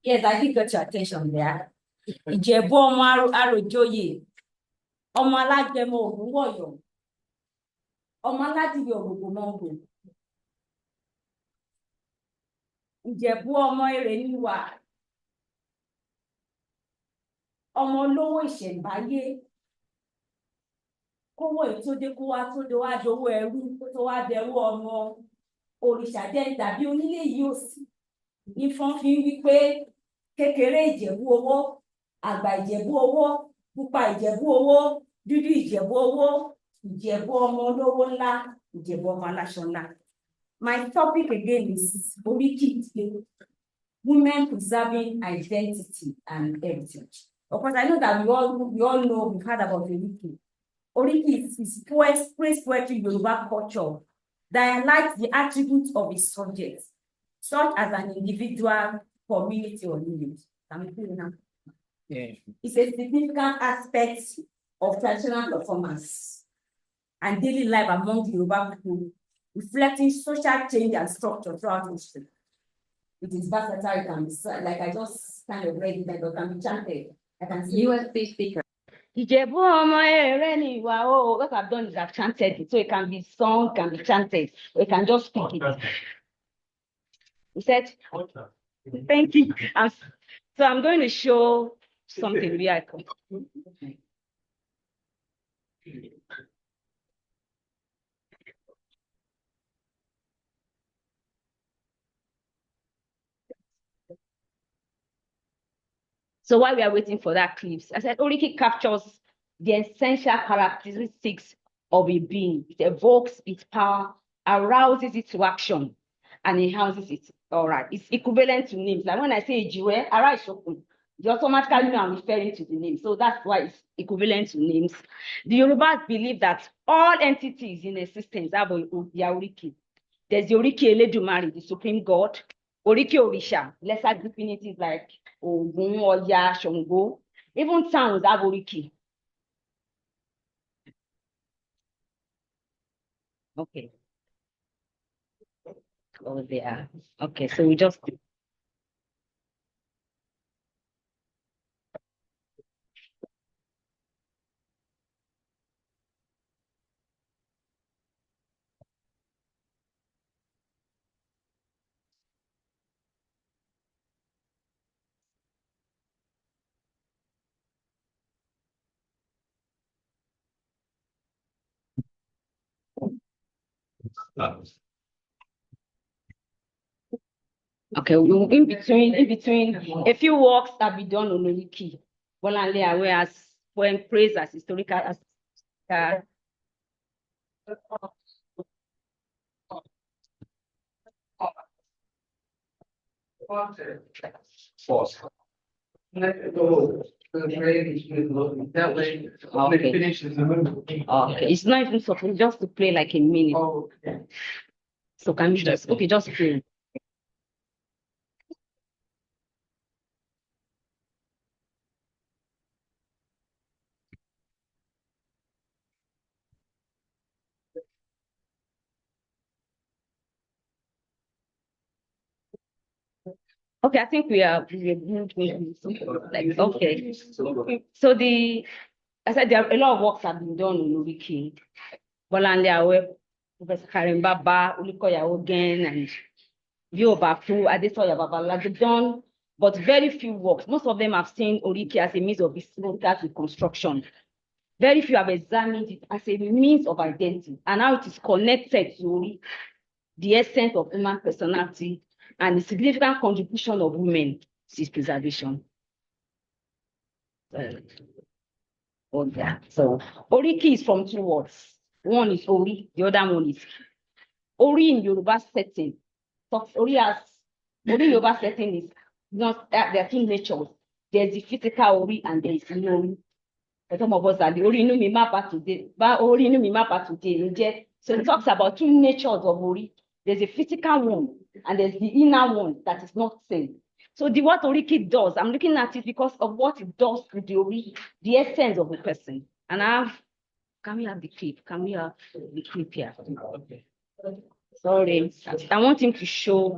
Yes, I did got your attention there. Ìjẹ̀bú ọmọ àròjòyè, ọmọ alágẹmọ Ògúnwọ̀yọ̀, ọmọ aládìyẹ Ògògòmọ̀gò. Ìjẹ̀bú ọmọ Èrèníwà, ọmọ olówó ìṣẹ̀ǹbáyé. Kówó ìtódé kó wá dowó ẹrú kó tó wá dẹrú ọmọ òrìṣà jẹ́ tàbí onílé yìí ò sí. Ifọ̀n fi ń wí pé kékeré Ìjẹ̀bú owó, àgbà Ìjẹ̀bú owó, pupa Ìjẹ̀bú owó, dúdú Ìjẹ̀bú owó, Ìjẹ̀bú ọmọ olówó ńlá, Ìjẹ̀bú ọmọ aláṣọ ńlá. My topic again is Oriki, women preserving identity and heritage. Of course, I know that we all know, we've heard about Oriki. Oriki is praise poetry Yoruba culture that highlights the attributes of its subjects, such as an individual, community, or lineage. Yeah. It's a significant aspect of traditional performance and daily life among the Yoruba people, reflecting social change and structure throughout history. It is versatile, it can be, like I just kind of read it, but it can be chanted. I can see USB speaker. Ìjẹ̀bú ọmọ Èrèníwà, what I've done is I've chanted it, so it can be sung, can be chanted, or you can just speak it. You said, thank you. So I'm going to show something really cool. So while we are waiting for that clips, I said Oriki captures the essential characteristics of a being. It evokes its power, arouses it to action, and enhances it. All right, it's equivalent to names. Like when I say Ijiwe, Ara Ishokun, you automatically know I'm referring to the name. So that's why it's equivalent to names. The Yorubas believe that all entities in existence have their Oriki. There's the Oriki Eledumare, the supreme god, Oriki Orisha, lesser divinities like Ogun, Oya, Shongo. Even towns have Oriki. Okay. Oh, they are. Okay, so we just. Okay, in between, a few works have been done on Oriki. Bolanle Awe as poem praise as historical as That way, Okay. it finishes the movie. Okay, it's not even something just to play like a minute. Oh, okay. So can you just play? Okay, I think we are like okay. So I said there are a lot of works have been done on Oriki. Bolanle Awe, Professor Karen Baba, Olukoya Ogen, and Yobafu, Adesoya Babala, they've done, but very few works. Most of them have seen Oriki as a means of historical reconstruction. Very few have examined it as a means of identity and how it is connected to the essence of human personality and the significant contribution of women to its preservation. So Oriki is from two words. One is Ori, the other one is Ki. Ori in Yoruba setting. Ori in Yoruba setting is not that there are two natures. There's the physical Ori and there is the Ori. Some of us are the Ori inú mi má bà today, but Ori inú mi má bà today. So it talks about two natures of Ori. There's a physical one and there's the inner one that is not same. So what Oriki does, I'm looking at it because of what it does to the Ori, the essence of the person. And can we have the clip? Can we have the clip here? Okay. Sorry, I want him to show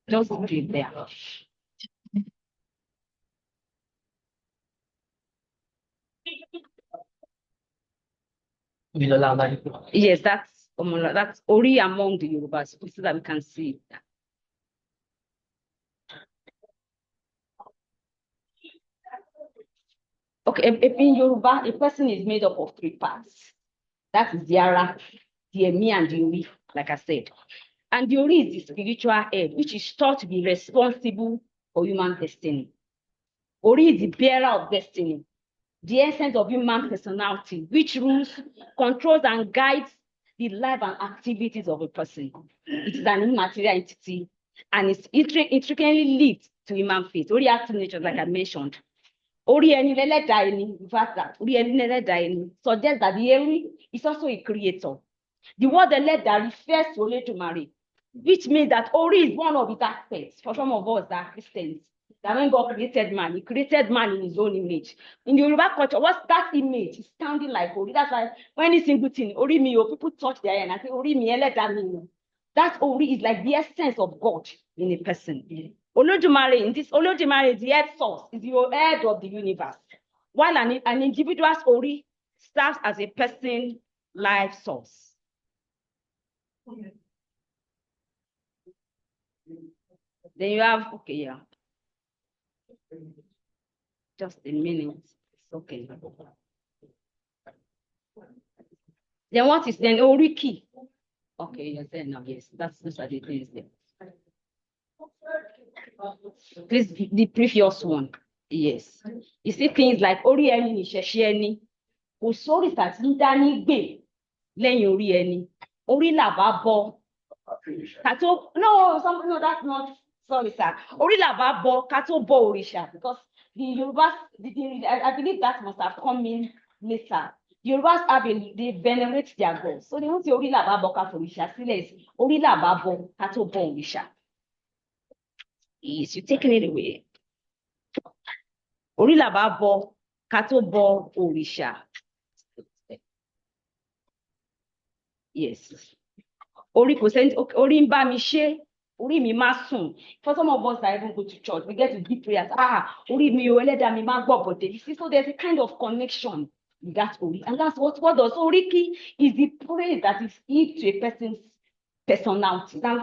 just the clip there. Yes, that's Ori among the Yorubas, so that we can see it. Okay, in Yoruba, a person is made up of three parts. That is the Ara, the Emi, and the Ori, like I said. And the Ori is the spiritual head, which is thought to be responsible for human destiny. Ori is the bearer of destiny, the essence of human personality, which rules, controls, and guides the life and activities of a person. It is an immaterial entity, and it's intricately linked to human faith. Ori has two natures, like I mentioned. Ori eni leleda eni, in fact, that Ori eni leleda eni suggests that the Ori is also a creator. The word leleda refers to Olodumare, which means that Ori is one of his aspects. For some of us that are Christians, that when God created man, he created man in his own image. In the Yoruba culture, what's that image? It's sounding like Ori. That's why when any single thing, Ori mi, people touch their hand and say, Ori mi, eleda mi. That Ori is like the essence of God in a person. Olodumare, Olodumare, the head source, is the head of the universe. While an individual's Ori serves as a person life source. Okay. Then you have, okay, yeah. Just a minute. It's okay. Then what is then Oriki? Okay, yes, then now, yes, those are the things there. This the previous one. Yes. You see things like Ori eni ni ṣẹ̀ṣẹ̀ eni. Kò sórí tàti ń dání gbè lẹ́yìn orí ẹni. Orí làbá bọ. No, that's not. Sorry, sir. Ori làbá bọ ká tó bọ òrìṣà, because the Yorubas, I believe that must have come in later. The Yorubas they venerate their gods. So they won't say Ori làbá bọ ká tó òrìṣà sílẹ̀. Ori làbá bọ ká tó bọ òrìṣà. Yes, you're taking it away. Ori làbá bọ ká tó bọ òrìṣà. Yes. Ori kò sẹ́ni, Ori ń bá mi ṣe, Ori mi má sùn. For some of us that even go to church, we get to deep prayers. Ori mi o, ẹlẹ́dàá mi má gbọ́ bọ̀dé. You see, so there's a kind of connection with that Ori. And that's what does Oriki is the praise that is given to a person's personality. And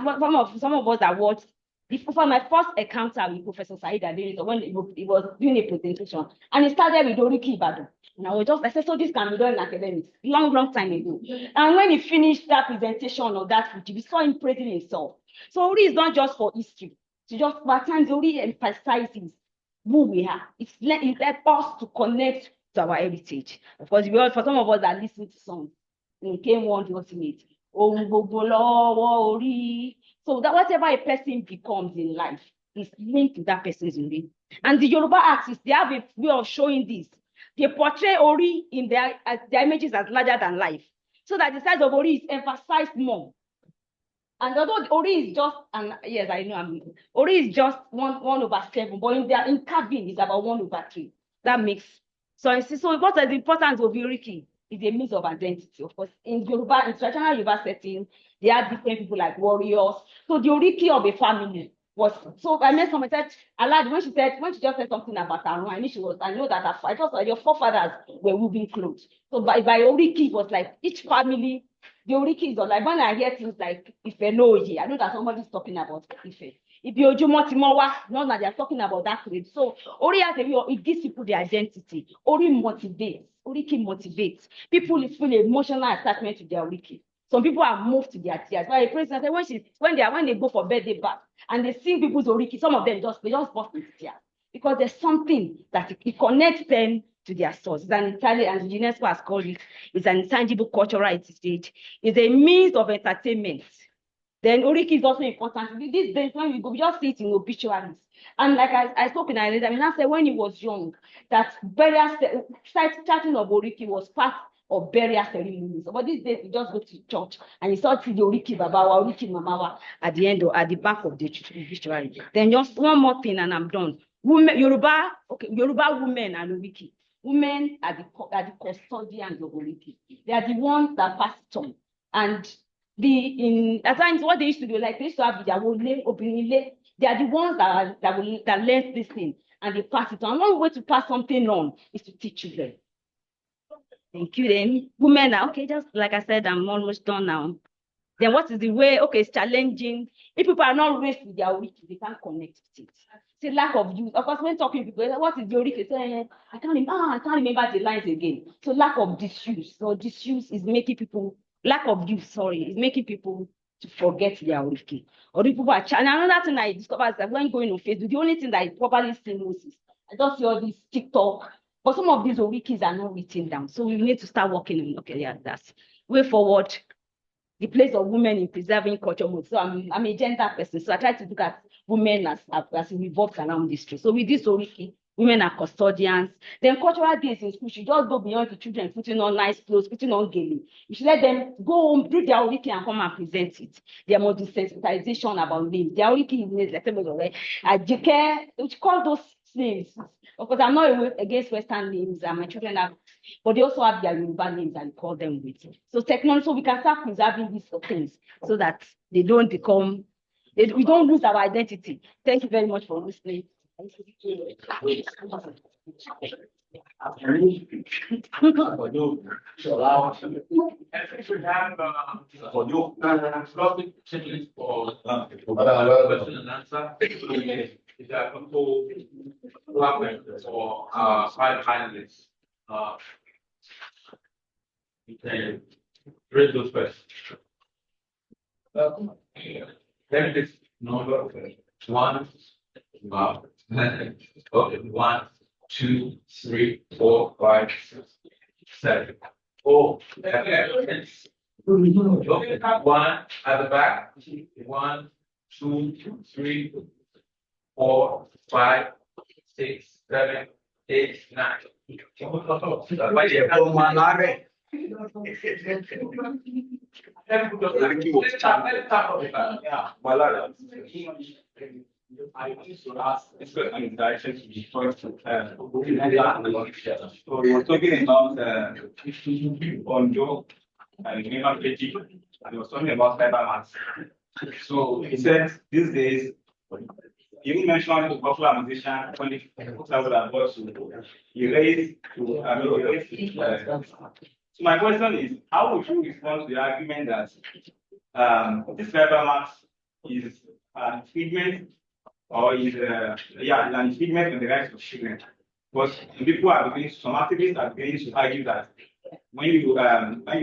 some of us that watched, for my first encounter with Professor Said Adeniran, when he was doing a presentation, and he started with Oriki Ibadan. And I said, so this can be done in academics, long time ago. And when he finished that presentation of that, we saw him praising himself. So Ori is not just for history. It's just, at times, Ori emphasizes who we are. It's let us to connect to our heritage. Of course, for some of us that listen to songs, it came one to ultimate. So that whatever a person becomes in life is linked to that person's Ori. And the Yoruba artists, they have a way of showing this. They portray Ori in their images as larger than life, so that the size of Ori is emphasized more. And although Ori is just, and yes, I know, Ori is just 1/7, but in carving is about 1/3. That makes so what is the importance of Oriki is a means of identity. Of course, in traditional Yoruba setting, they have different people like warriors. So the Oriki of a family was, so I met someone said, when she just said something about her, I know that I thought your forefathers were weaving clothes. So by Oriki, it was like each family The Oriki is like when I hear things like Ife no Oye, I know that somebody's talking about Ife. If you Ojumotimowa, know that they are talking about that grade. So Ori has it gives people the identity. Ori motivates. Oriki motivates. People feel emotional attachment to their Oriki. Some people are moved to their tears. Like for instance, when they go for birthday bath and they sing people's Oriki, some of them just burst into tears because there's something that it connects them to their source. It's an Italian, and UNESCO has called it, it's an intangible cultural heritage. It's a means of entertainment. Then Oriki is also important. These days, when we go, we just see it in obituaries. And like I spoke in Ireland, I mean, I said when he was young, that burial, starting of Oriki was part of burial ceremonies. But these days, you just go to church and you start to see the Oriki Babawa, Oriki Mamawa at the end or at the back of the obituary. Then just one more thing and I'm done. Women, Yoruba women and Oriki. Women are the custodians of Oriki. They are the ones that pass it on. And at times what they used to do, like they used to have their obinile, they are the ones that learn this thing and they pass it on. One way to pass something on is to teach children. Thank you. Then women are okay, just like I said, I'm almost done now. Then what is the way? Okay, it's challenging. If people are not raised with their Oriki, they can't connect with it. It's a lack of use. Of course, when talking to people, what is the Oriki? I can't remember the lines again. So lack of disuse. So disuse is making people lack of use. Sorry, is making people to forget their Oriki. Or people are. And another thing I discovered is that when going on Facebook, the only thing that is properly seen is I just see all this TikTok. But some of these Orikis are not written down. So we need to start working on. Okay, yeah, that's way forward. The place of women in preserving culture mode. So I'm a gender person, so I try to look at women as it revolves around this tree. So with this Oriki, women are custodians. Then cultural days in school should just go beyond the children putting on nice clothes, putting on gele. You should let them go home, do their Oriki and come and present it. There must be sensitization about names. Their Oriki is like Ajike, we call those names. Of course, I'm not against Western names, and my children have, but they also have their Yoruba names and call them with. So technology, so we can start preserving these things so that they don't become, we don't lose our identity. Thank you very much for listening. Question and answer. Is that people or 5 finalists? You can read those questions. Then this number 1. Okay, 1, 2, 3, 4, 5, 6, 7. Oh, okay. 1 at the back. 1, 2, 3, 4, 5, 6, 7, 8, 9. I used to ask this question in direction to be first. So we're talking about Ondo and Human Creative, and he was talking about cyber maths. So he said these days, you mentioned the popular musician, 20,000 voice, he raised to, so my question is, how would you respond to the argument that this cyber maths is an infringement or is an infringement on the rights of children? Because people are beginning, some activists are beginning to argue that when you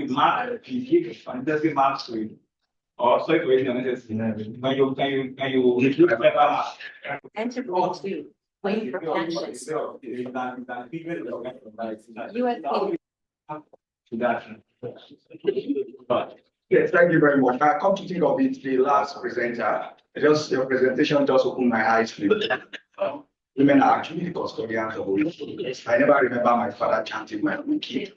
mark, you give unnecessary marks to it, or sorry for using unnecessary, when you include cyber maths. Integral to waiting for connection. Yes, thank you very much. I come to think of it, the last presenter, your presentation just opened my eyes to women are actually the custodians of Oriki. I never remember my father chanting my Oriki.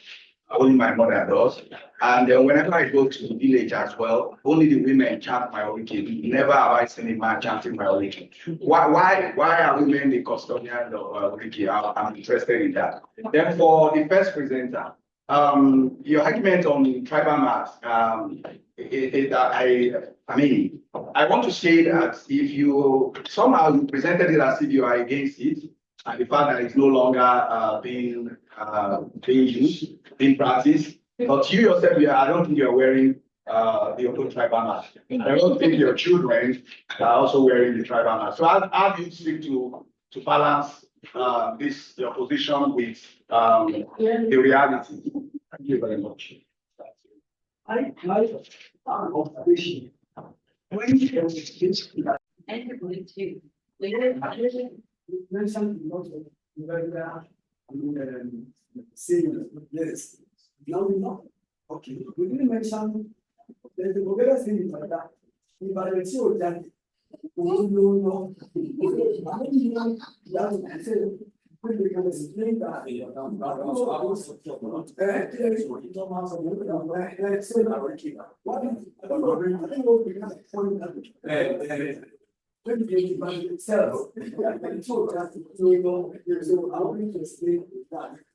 Only my mother does. And whenever I go to the village as well, only the women chant my Oriki. Never have I seen a man chanting my Oriki. Why are women the custodians of Oriki? I'm interested in that. Then for the first presenter, your argument on tribal mass, I want to say that if you somehow presented it as if you are against it, and the fact that it's no longer being used, being practiced, But you yourself, I don't think you're wearing the open tribal mask. I don't think your children are also wearing the tribal mask. So how do you seek to balance this your position with the reality? Thank you very much. I observation. When And you're going to. mentioned a lot of regular, seniors, yes. Now we know. Okay, we didn't mention there's the regular thing like that. If I were to that, no. That's it. We can explain that.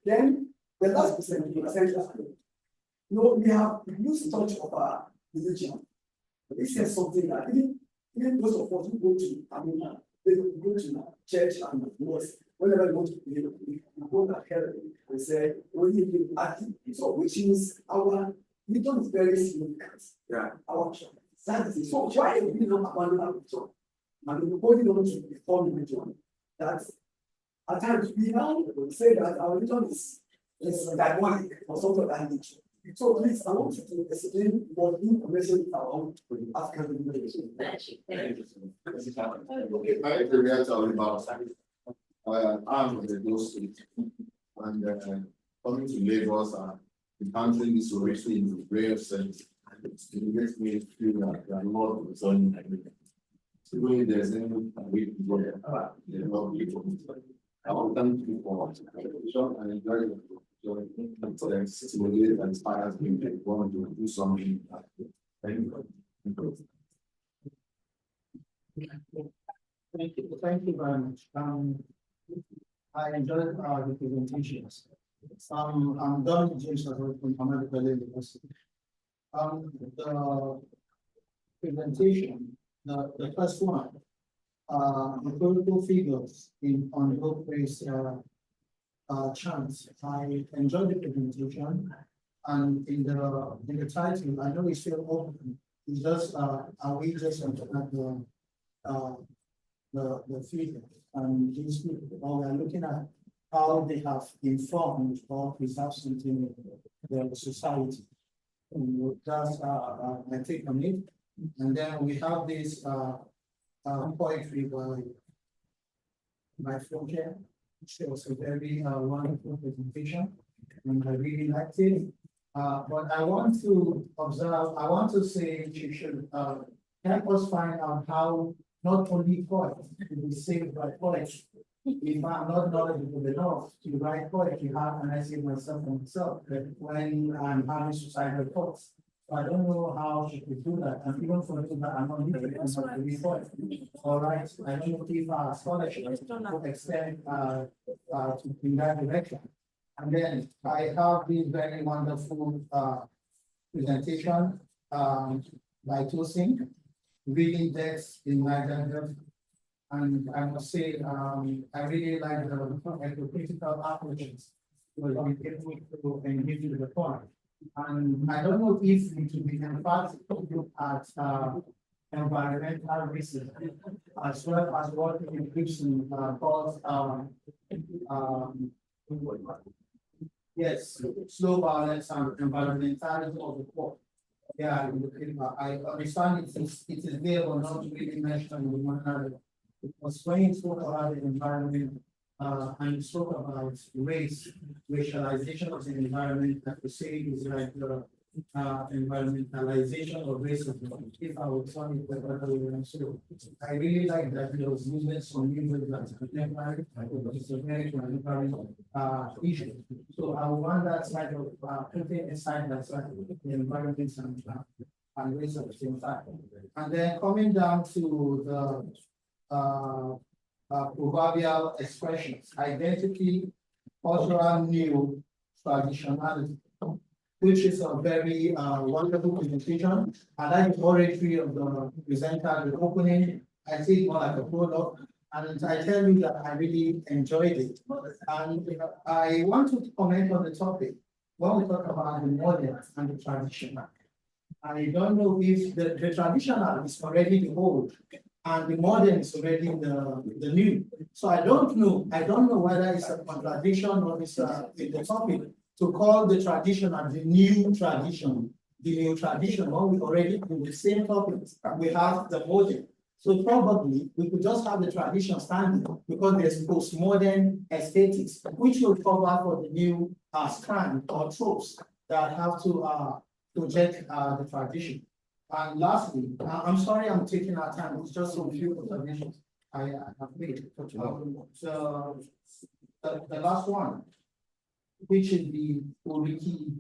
Then the last percent, we have used touch of our religion. This is something that even those of us who go to, they go to church and mosque. Whenever we want to pray, we go ahead and say, "What do you do?" So, which is our religion is very significant. Yeah. Our that is it. So why do we not abandon our religion? And we only want to reform religion. That at times we now say that our religion is diabolic or something of that nature. So please, I want you to explain what information about African religion. Okay, my area is all about I'm from the Ghost State, and coming to Lagos and encountering this already in the rare sense, it makes me feel like there are a lot of returning everything. So when there's any way to go there, there's a lot of people. I want to thank you for and enjoy the stimulate and inspires me to want to do something. Thank you. Thank you very much. I enjoyed the presentations. I'm Don James from America University. The presentation, the first one, the political figures on both race chants. I enjoyed the presentation, and in the title, I know it's still open. It's just are we just looking at the figures and these people, or we're looking at how they have informed or preserved something in the society. And that's my take on it. And then we have this poetry by Floke, which was a very wonderful presentation, and I really liked it. But I want to observe, I want to say you should help us find out how not only poets can be saved by poetry. If I'm not knowledgeable enough to write poetry, how can I save myself from myself when I'm having suicidal thoughts? So I don't know how she could do that. And even for me that I'm not literate enough to be poet. All right, I don't know if our scholarship to extend in that direction. And then I have this very wonderful presentation by Tosin, reading text in Nigeria. And I must say, I really like the critical approaches to be able to engage with the point. And I don't know if it will be emphatic to look at environmental racism as well as what Gibson calls yes, slow violence and environmentalism of the poor. Yeah, I understand it is there, but not really mentioned in one another. Because when you spoke about the environment and you spoke about race, racialization of the environment, that you say is like the environmentalization of racism. If I would turn it better, so I really like that there was movement some movement that's contemporary, it's a very contemporary issue. So I want that side of putting aside that side of the environment and race at the same time. And then coming down to the proverbial expressions, identity, cultural new, traditionality, which is a very wonderful presentation. I like the oratory of the presenter, the opening. I see it more like a prologue, and I tell you that I really enjoyed it. And I want to comment on the topic. when we talk about the modern and the traditional, I don't know if the traditional is already the old and the modern is already the new. So I don't know whether it's a contradiction or it's in the topic to call the traditional the new tradition. The new tradition, when we already in the same topic, we have the modern. So probably we could just have the tradition standing because there's postmodern aesthetics, which will cover for the new strand or tropes that have to project the tradition. And lastly, I'm sorry I'm taking our time. It's just a few observations I have made. So the last one, which is the Oriki.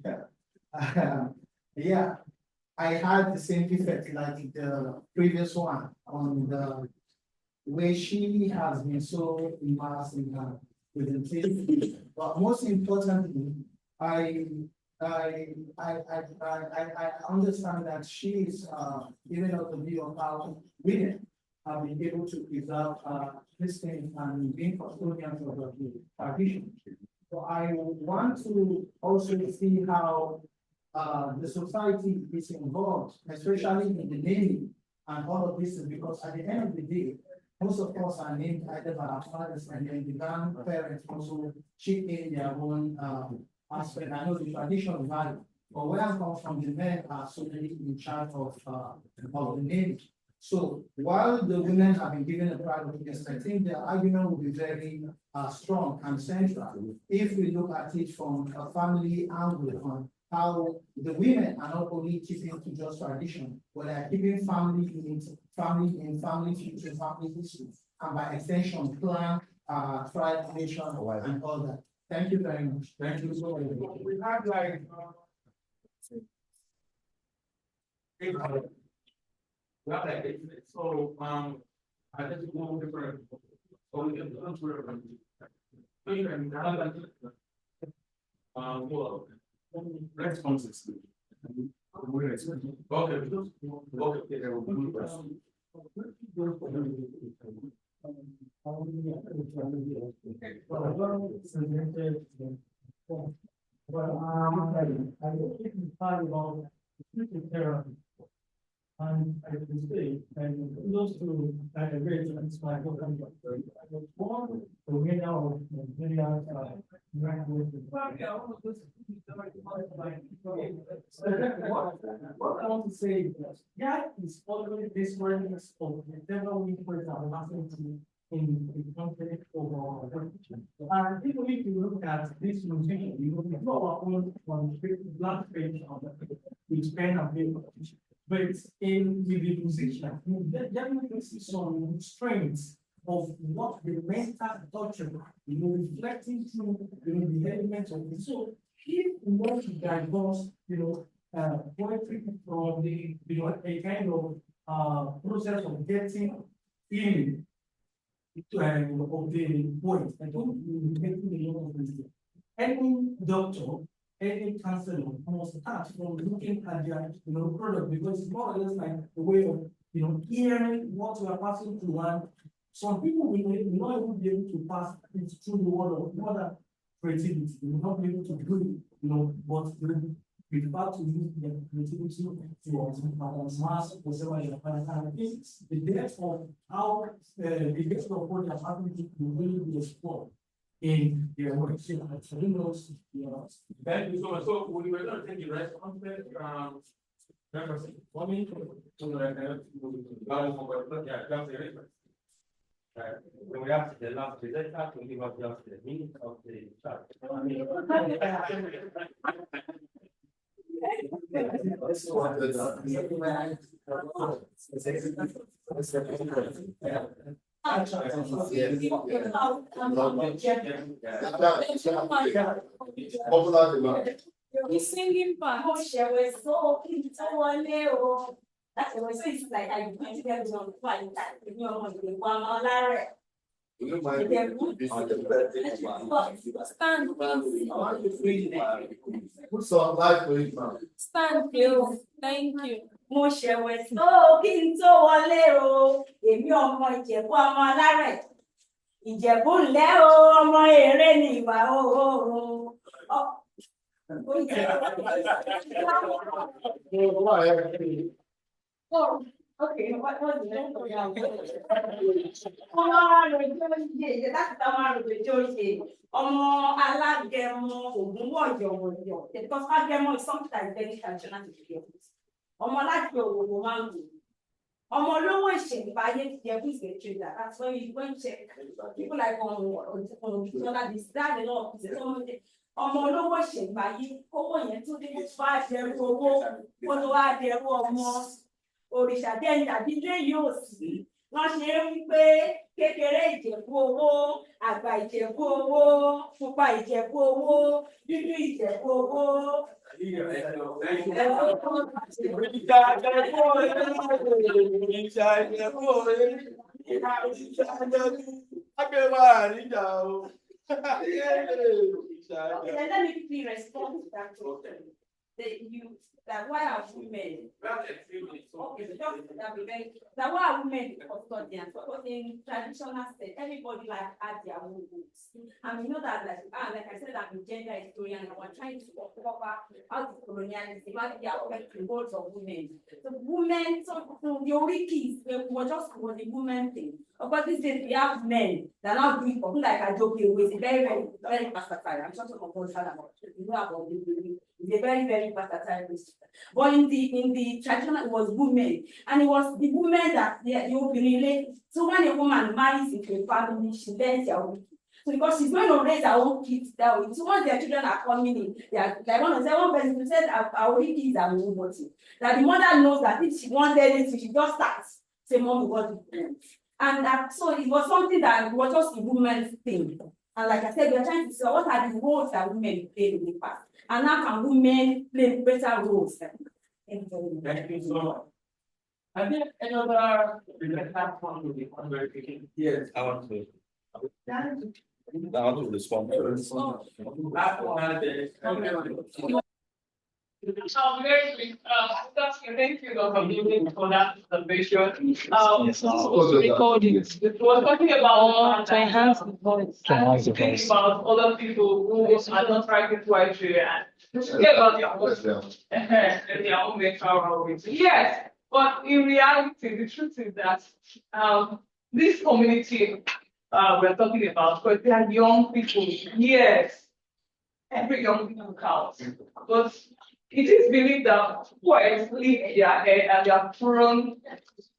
Yeah, I had the same effect like the previous one on the way she has been so immersed in her presentation. But most importantly, I understand that she is giving us a view of how women have been able to preserve this thing and being custodians of the tradition. So I want to also see how the society is involved, especially in the naming and all of this, is because at the end of the day, most of us are named either by our fathers and then the grandparents also chip in their own aspect. I know the traditional value, but where I come from, the men are solely in charge of the naming. So while the women have been given a pride of place, I think the argument will be very strong and central if we look at it from a family angle on how the women are not only keeping to just tradition, but they are keeping family future, family history, and by extension, clan, tribe, nation, and all that. Thank you very much. Thank you so much. We have like so I just go different. So we can well, responses. And I can say, and those who I agree to my book, I was born the winner of the video. What I want to say is that that is always this awareness of the devil influence and massivity in the conflict overall. And if you look at this mutation, you look at our own black page of which pen and paper. But in the position, you definitely see some strengths of what the mental torture, reflecting through, the elements of it. So if we want to divorce, poetry from the, a kind of process of getting healing of the poet, I don't know any doctor, any counselor must start from looking at their product, because it's more or less like a way of hearing what you are passing through. And some people will not even be able to pass it through the world of modern creativity. They will not be able to do it, but they will prefer to use their creativity to mass whatever you are. And I think the depth of how the depth of what they are having to really be explored in their work. So thank you so much. So we were going to take the rest of the for me we have the last presenter to give us just the minute of the chat. The singing part. That's what it's like. I went to get on flight. Stand, stand, please. Thank you. Mo ṣẹ̀wẹ̀ tó kí n tó wọlé o, èmi ọmọ Ìjẹ̀bú ọmọ alárẹ̀. Ìjẹ̀bú ńlẹ́ o, ọmọ èrè ni ìwà o. Oh, okay, what was the name of that? That's the one with Josie. Alágẹmọ Ògúnwọ̀yọ̀wọ̀yọ̀. Because Agẹmọ is something that is very traditional to the office. Alágẹmọ Ògúnwọ̀yọ̀ máa ń lò. Olówó ìṣẹ̀ǹbáyé Ìjẹ̀bú is a trader. That's when you go and check. People like that, a lot of people. Olówó ìṣẹ̀ǹbáyé kówó yẹn tún dé wá dẹrú owó kó ló wá dẹrú ọmọ òrìṣà dẹ́yìn tàbí ilé yóò sí. Wọ́n ṣe é wípé kékeré Ìjẹ̀bú owó, àgbà Ìjẹ̀bú owó, pupa Ìjẹ̀bú owó, dúdú Ìjẹ̀bú owó. Okay, let me quickly respond to that question. That why are women? Okay, that why are women custodians? Because in traditional state, everybody like had their own rules. And we know that like I said, I'm a gender historian and we're trying to cover how the colonialism, how the affect the roles of women. So women, so the orikis were just for the women thing. Of course, these days we have men that are not doing something like a joke with very, very, very versatile. I'm sure some of us about you know about it's a very, very versatile race. But in the traditional, it was women, and it was the women that they relate. So when a woman marries into a family, she learns their own. So because she's going to raise her own kids that way. So once their children are coming in, they are like one person who said our kids are nobody. That the mother knows that if she wants anything, she just starts. Say, Mom, what do you want? And so it was something that was just a woman's thing. And like I said, we are trying to see what are the roles that women played in the past. And how can women play better roles? Thank you so much. Are there any other platform to be converting? Yes, I want to. I want to respond. Thank you for that observation. Recording. We're talking about to enhance the voice. Thinking about other people who are not writing poetry and forget about their own mental roles. Yes, but in reality, the truth is that this community we're talking about, because they are young people. Yes, every young people counts, but it is believed that poets live their head and they are prone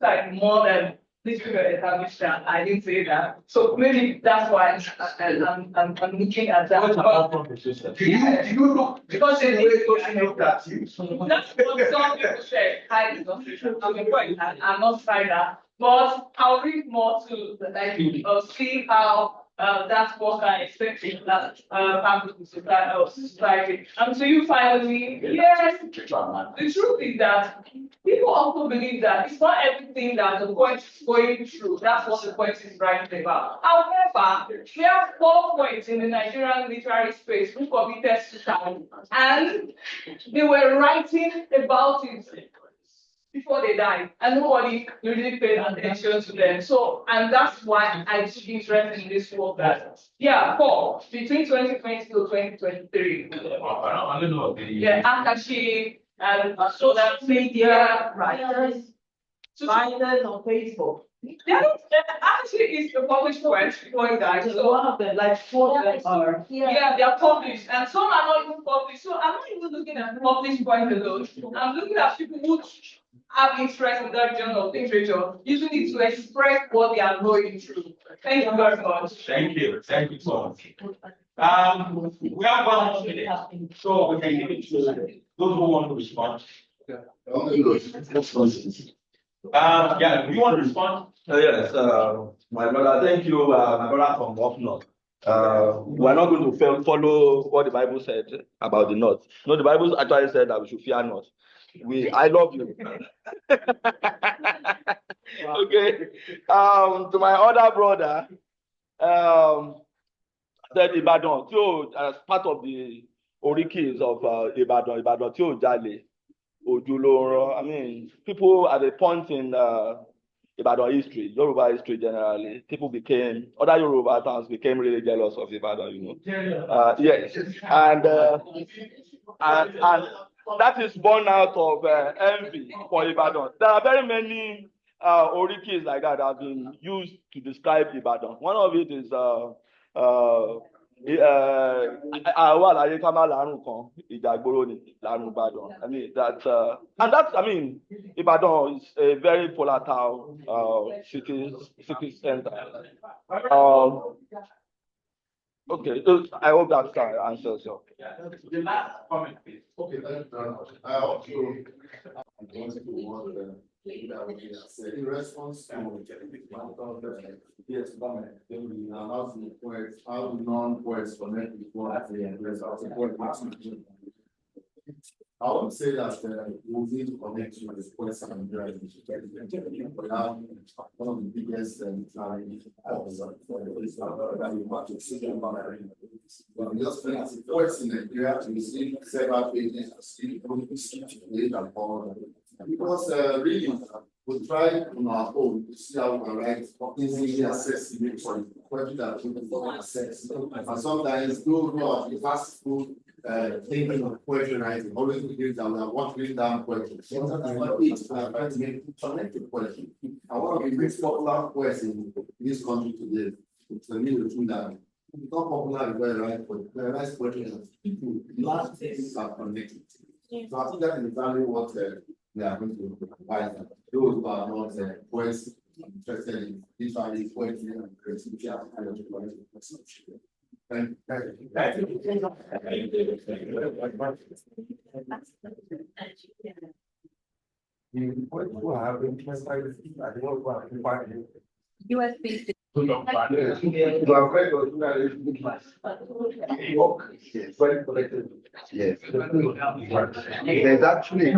like more than these people established that. I didn't say that. So maybe that's why I'm looking at that. Do you look because they look at you? That's what some people say. I'm a poet, I'm not that. But I'll read more to see how that worker is expecting that part of the society. And so you finally, yes, the truth is that people also believe that it's not everything that the poet is going through. That's what the poet is writing about. However, we have 4 poets in the Nigerian literary space who committed suicide, and they were writing about it before they died, and nobody really paid attention to them. So, and that's why I took interest in this work. Yeah, 4 between 2020 to 2023. I don't know. Yeah, Akashi and so that media writers, writers on Facebook. Yeah, actually, it's the published poets before he died. So one of them, like 4 of them are. Yeah, they are published, and some are not even published. So I'm not even looking at published poets alone. I'm looking at people who have interest in that genre of literature, using it to express what they are going through. Thank you very much. Thank you so much. We have 1 more minute, so we can give it to those who want to respond. Yeah, do you want to respond? Yes, my brother, thank you, my brother from up north. We're not going to follow what the Bible said about the north. No, the Bible actually said that we should fear not. I love you. Okay. To my other brother, said Ibadan, as part of the Orikis of Ibadan, Jale, Ojuloro. I mean, people at a point in Ibadan history, Yoruba history generally, other Yoruba towns became really jealous of Ibadan, you know. Yes. And and that is born out of envy for Ibadan. There are very many orikis like that have been used to describe Ibadan. One of it is àwa láyé ká má lárùn kan ìjàgbóró ni lárùn Ìbàdàn. I mean that I mean Ibadan is a very volatile city center. Okay, I hope that answers your. The last comment, please. Okay, I also wanted to want in response to yes, how non-poets connect with poets. I would say that we need to connect with the poets and writers. One of the biggest challenges poets in Nigeria to receive several pages and all. Because really, we try on our own to see how we can write easily accessible for poetry that we can access. And sometimes those who are the fast food thinking of poetry writing, always believe that we are not reading down poetry. Sometimes we are trying to make connected poetry. And one of the most popular poets in this country today is the new thing that it's not popular because they write poetry and people, large things are connected. So I think that is exactly what we are going to provide. Those who are not poets interested in literary poetry and creativity and kind of poetry. Thank USB. Yes. There's actually a